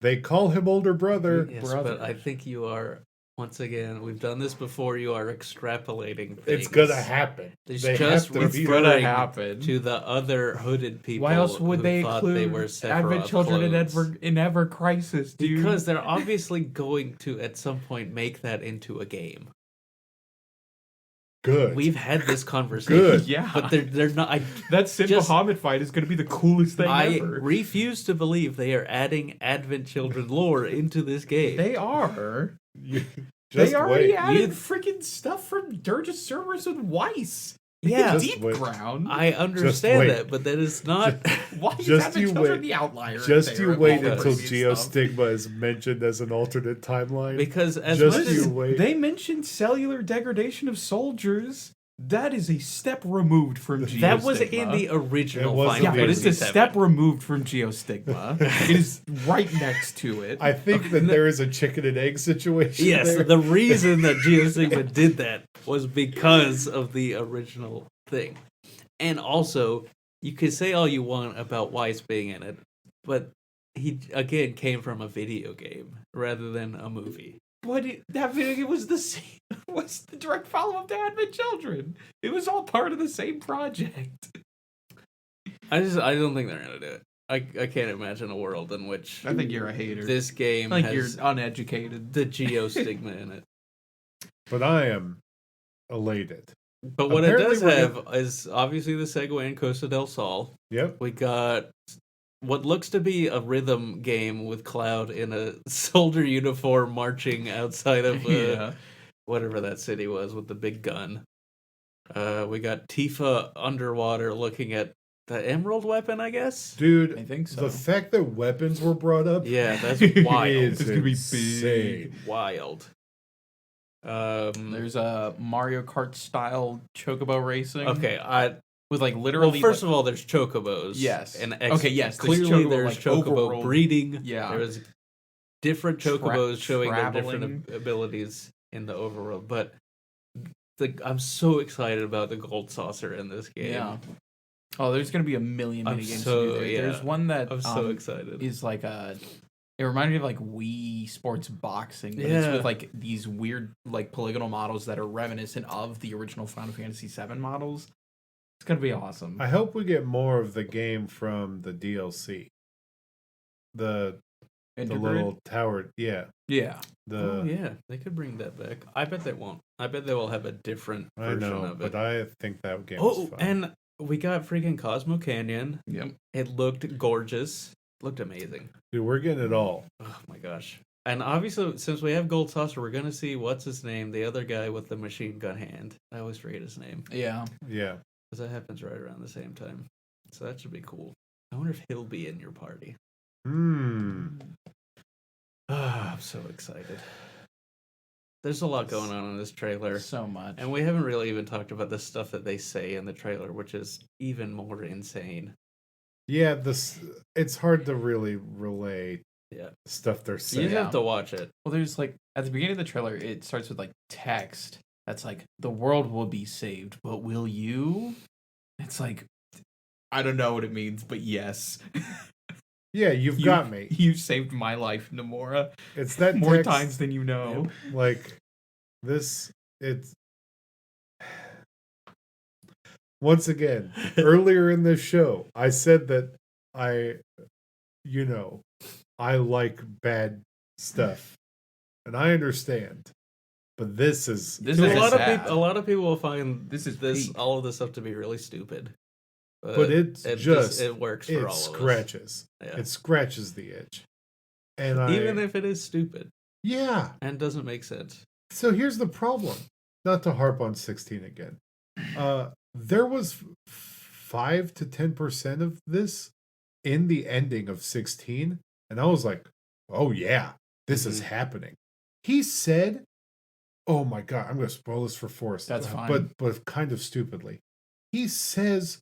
They call him older brother. Yes, brother. but I think you are, once again, we've done this before, you are extrapolating things. It's gonna happen. It's They just have to It's be gonna referring happen. to the other hooded people. Why else would who they thought include they were Sephiroth Advent Children clones. in Ever Crisis, dude? Because they're obviously going to, at some point, make that into a game. Good. We've had this conversation. Good. Yeah. But they're not. That Sid just- Muhammad fight is going to be the coolest thing I ever. refuse to believe they are adding Advent Children lore into this game. They are. Just They already wait. added freaking stuff from Dirge's servers with Weiss. Yeah. Just Deep wait. Ground. I understand wait. that, but that is not. Why is Just Advent you Children wait. the outlier? Just there you of wait all the until previous stuff? Geostigma is mentioned as an alternate timeline. Because as Just much you as wait. They mentioned cellular degradation of soldiers. That is a step removed from Geostigma. that was in the original It was Final Yeah, but it's Fantasy a VII. step removed from Geostigma. It is right next to it. I think that there is a chicken and egg situation. Yes, there. the reason that Geostigma did that was because of the original thing. And also, you could say all you want about Weiss being in it, but he, again, came from a video game rather than a movie. But that video game was the same. Was the direct follow-up to Advent Children. It was all part of the same project. I don't think they're going to do it. I can't imagine a world in which I think you're a hater. this game like has you're uneducated. the Geostigma in it. But I am elated. But what Apparently it does we're have is obviously the segue in Costa del Sol. Yep. We got what looks to be a rhythm game with Cloud in a soldier uniform marching outside of Yeah. whatever that city was with the big gun. We got Tifa underwater looking at the emerald weapon, I guess? Dude, I think so. the fact that weapons were brought up Yeah, that's wild. is It's gonna be insane. Wild. There's a Mario Kart style chocobo racing. Okay, With like well, literally. first of all, there's chocobos. Yes. And Okay, yes, there's clearly chocobo, there's like, chocobo overworld- breeding. Yeah. There's different chocobos showing their traveling. different abilities in the overworld. But I'm so excited about the gold saucer in this game. Yeah. Oh, there's gonna be a million I'm mini games so- to do there. yeah. There's one that I'm so excited. is like it reminded me of like Wii Sports Boxing, but it's Yeah. with like these weird like polygonal models that are reminiscent of the original Final Fantasy VII models. It's gonna be awesome. I hope we get more of the game from the DLC. The Intergrid? little tower, yeah. Yeah. Oh yeah, they could bring that back. I bet they won't. I bet they will have a different I version know, of it. but I think that game was fun. And we got freaking Cosmo Canyon. Yep. It looked gorgeous. Looked amazing. Dude, we're getting it all. Oh my gosh. And obviously, since we have Gold Saucer, we're gonna see what's his name, the other guy with the machine gun hand. I always forget his name Yeah. Yeah. because that happens right around the same time. So that should be cool. I wonder if he'll be in your party. I'm so excited. There's a lot going on in this trailer. So much. And we haven't really even talked about the stuff that they say in the trailer, which is even more insane. Yeah, it's hard to really relay Yeah. stuff they're You saying. just have to watch it. Well, there's like at the beginning of the trailer, it starts with like text that's like, "The world will be saved, but will you?" It's like, I don't know what it means, but yes. Yeah, you've got me. You've saved my life, Nomura. It's that More text, times than you know. like this. It's once again earlier in this show. I said that I like bad stuff, and I understand. But this is This To is a lot of sad. people, a lot of people will find This is this peak. all of this stuff to be really stupid. But it's just it works for it all of us. scratches. Yeah. It scratches the itch. And Even if it is stupid yeah. and doesn't make sense. So here's the problem. Not to harp on 16 again. There was 5 to 10% of this in the ending of 16, and I was like, "Oh yeah, this is happening." He said, "Oh my god, I'm going to spoil this for Forrest." That's fine. But kind of stupidly. He says,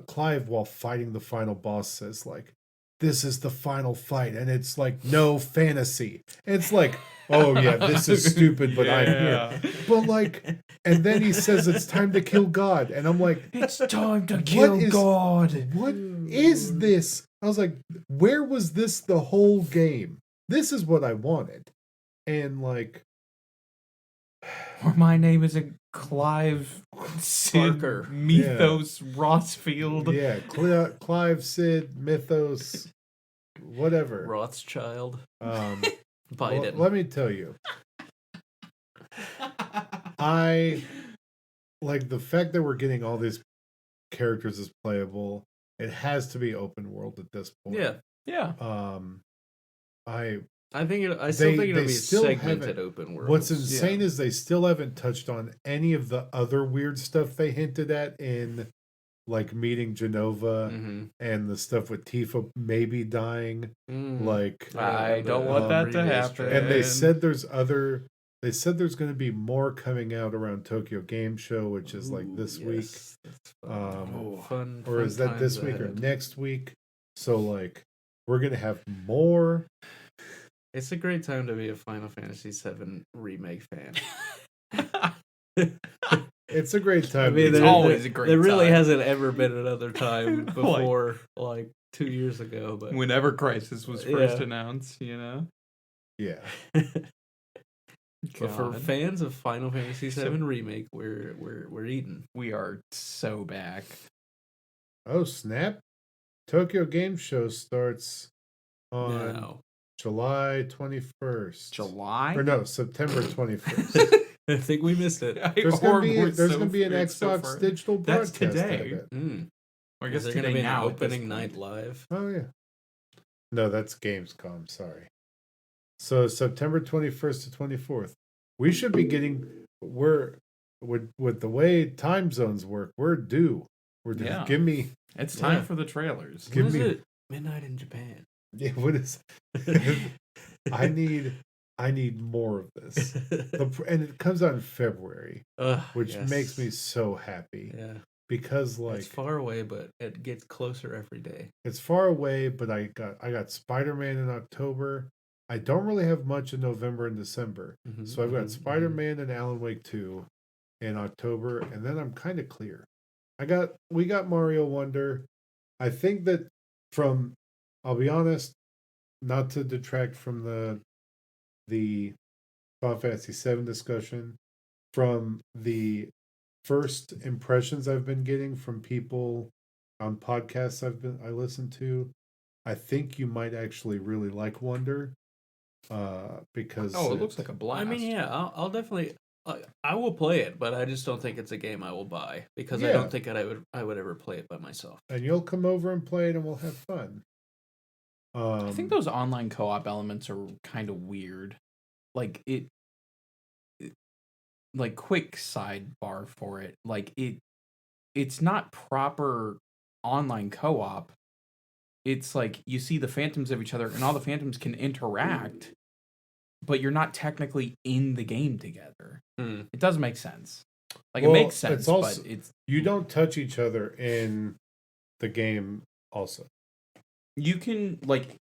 Clive, while fighting the final boss, says like, "This is the final fight," and it's like no fantasy. It's like, oh yeah, this is stupid, but I'm here. But like, and then he says it's time to kill God, and I'm like, It's time to kill God. what is this? I was like, where was this the whole game? This is what I wanted, and like, Or my name isn't Clive Sid Parker. Mythos Rossfield. yeah, Clive, Sid, Mythos, whatever. Rothschild. Well, Biden. let me tell you, I like the fact that we're getting all these characters as playable. It has to be open world at this point. Yeah. Yeah. I still think it'll be still segmented haven't- open world. What's insane is they still haven't touched on any of the other weird stuff they hinted at in like meeting Genova and the stuff with Tifa maybe dying. Like I don't want that to happen. and they said there's going to be more coming out around Tokyo Game Show, which is like this week. Fun. Or is that this week or next week? So like we're going to have more. It's a great time to be a Final Fantasy VII remake fan. It's a great time. It's always a great There really time. hasn't ever been another time before, like 2 years ago. But Whenever Crisis was first announced, you know? Yeah. But for fans of Final Fantasy VII remake, we're eating. We are so back. Oh snap! Tokyo Game Show starts on No. July 21st. July? Or no, September 21st. I think we missed it. There's gonna be an Xbox digital That's broadcast today. of it. Or I Is guess there going to today be an now. at this opening point. night live? Oh yeah. No, that's Gamescom. Sorry. So September 21st to 24th. We should be getting. We're with the way time zones work. We're due. We're due. Yeah. Give me. It's time for the trailers. Give What is me. it? Midnight in Japan. Yeah, what is? I need more of this. And it comes out in February, which makes me so happy. Yeah. Because like It's far away, but it gets closer every day. it's far away, but I got Spider-Man in October. I don't really have much in November and December. So I've got Spider-Man and Alan Wake 2 in October, and then I'm kind of clear. we got Mario Wonder. I think that I'll be honest, not to detract from the Final Fantasy VII discussion, from the first impressions I've been getting from people on podcasts I listened to, I think you might actually really like Wonder. Because it looks like a blast. I mean, yeah, I'll definitely. I will play it, but I just don't think it's a game I will buy because I don't think that I would ever play it by myself. And you'll come over and play it, and we'll have fun. I think those online co-op elements are kind of weird. Like like quick sidebar for it. Like it's not proper online co-op. It's like you see the phantoms of each other, and all the phantoms can interact, but you're not technically in the game together. It doesn't make sense. Like it makes sense, but it's you don't touch each other in the game. Also, you can like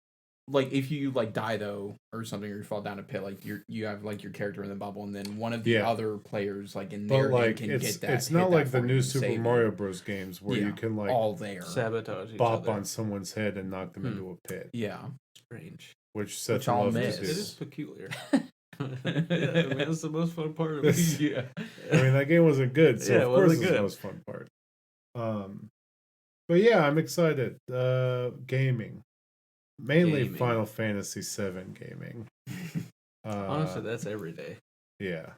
if you like die though or something, or you fall down a pit, like you have like your character in the bubble, and then one of the other players like in their game can get that. It's not like the new Super Mario Bros. Games where you can like all there sabotage each bop other. on someone's head and knock them into a pit. Yeah, strange. Which sets I'll love miss. to do. It is peculiar. Yeah, I mean, that's the most fun part of it. Yeah. I mean, that game wasn't good, so Yeah, of it course wasn't it's the good. most fun part. But yeah, I'm excited. Gaming. Mainly Final Fantasy VII gaming. Honestly, that's every day. Yeah.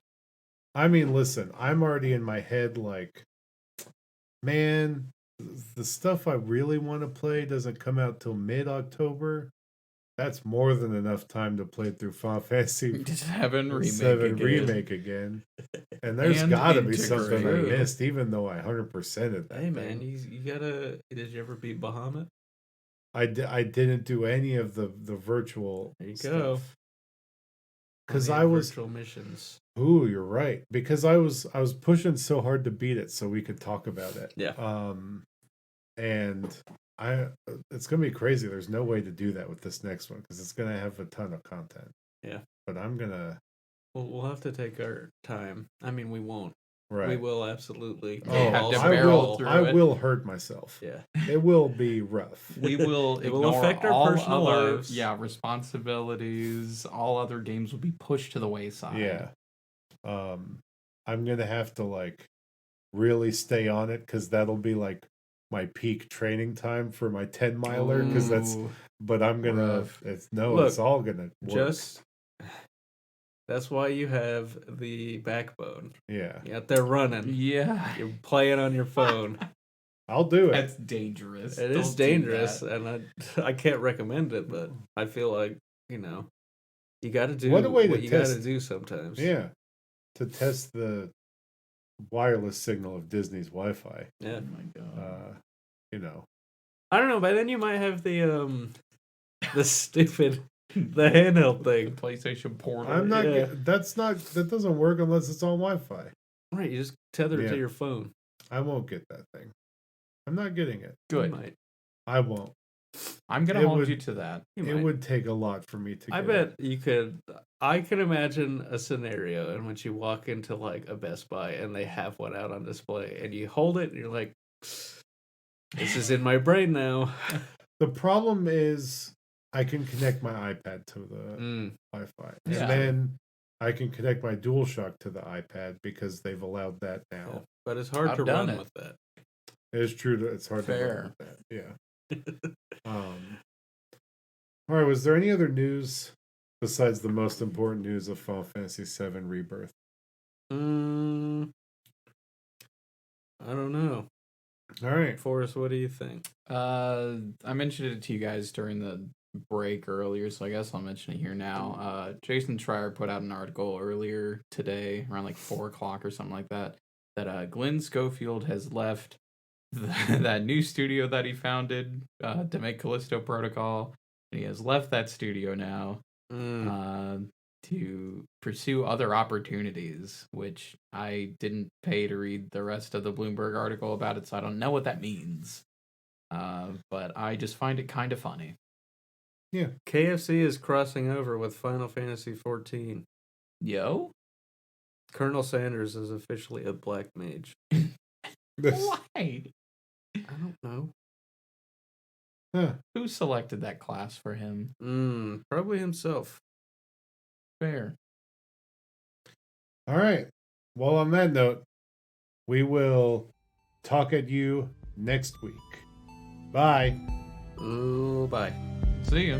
I mean, listen, I'm already in my head like, man, the stuff I really want to play doesn't come out till mid-October. That's more than enough time to play through Final Fantasy VII remake again. And there's got to be something I integrate. missed, even though I 100%ed that. Hey man, you gotta. Did you ever beat Bahamut? I didn't do any of the virtual. There you stuff. go. Because I was virtual missions. Ooh, you're right. Because I was pushing so hard to beat it so we could talk about it. Yeah. And it's gonna be crazy. There's no way to do that with this next one because it's gonna have a ton of content. Yeah. But I'm gonna. We'll have to take our time. I mean, we won't. Right. We will absolutely. I will hurt myself. Yeah. It will be rough. We will. It will affect our personal lives. Yeah, responsibilities. All other games will be pushed to the wayside. Yeah. I'm gonna have to like really stay on it because that'll be like my peak training time for my 10-miler because that's. But I'm gonna. It's all gonna work. That's why you have the backbone. Yeah. You're out there running. Yeah. You're playing on your phone. I'll do it. That's dangerous. It is dangerous, and I can't recommend it, but I feel like, you got to do what you got to do sometimes. Yeah. To test the wireless signal of Disney's Wi-Fi. Yeah. Oh my god. I don't know, but then you might have the stupid the handheld thing. The PlayStation Portal. I'm not. That doesn't work unless it's on Wi-Fi. Right, you just tether it to your phone. I won't get that thing. I'm not getting it. Good. You might. I won't. I'm gonna hold you to that. It would take a lot for me to. I bet you could. I can imagine a scenario in which you walk into like a Best Buy and they have one out on display, and you hold it and you're like, "This is in my brain now." The problem is, I can connect my iPad to the Wi-Fi, and then I can connect my DualShock to the iPad because they've allowed that now. Yeah, but it's hard to run with that. It is true that it's hard to run with that. Yeah. All right. Was there any other news besides the most important news of Final Fantasy VII Rebirth? I don't know. All right, Forrest, what do you think? I mentioned it to you guys during the break earlier, so I guess I'll mention it here now. Jason Schreier put out an article earlier today, around like 4:00 or something like that, that Glenn Schofield has left that new studio that he founded to make Callisto Protocol, and he has left that studio now to pursue other opportunities, which I didn't pay to read the rest of the Bloomberg article about it, so I don't know what that means. But I just find it kind of funny. Yeah. KFC is crossing over with Final Fantasy 14. Yo? Colonel Sanders is officially a black mage. Why? I don't know. Huh. Who selected that class for him? Probably himself. Fair. All right. Well, on that note, we will talk at you next week. Bye. Oh, bye. See ya.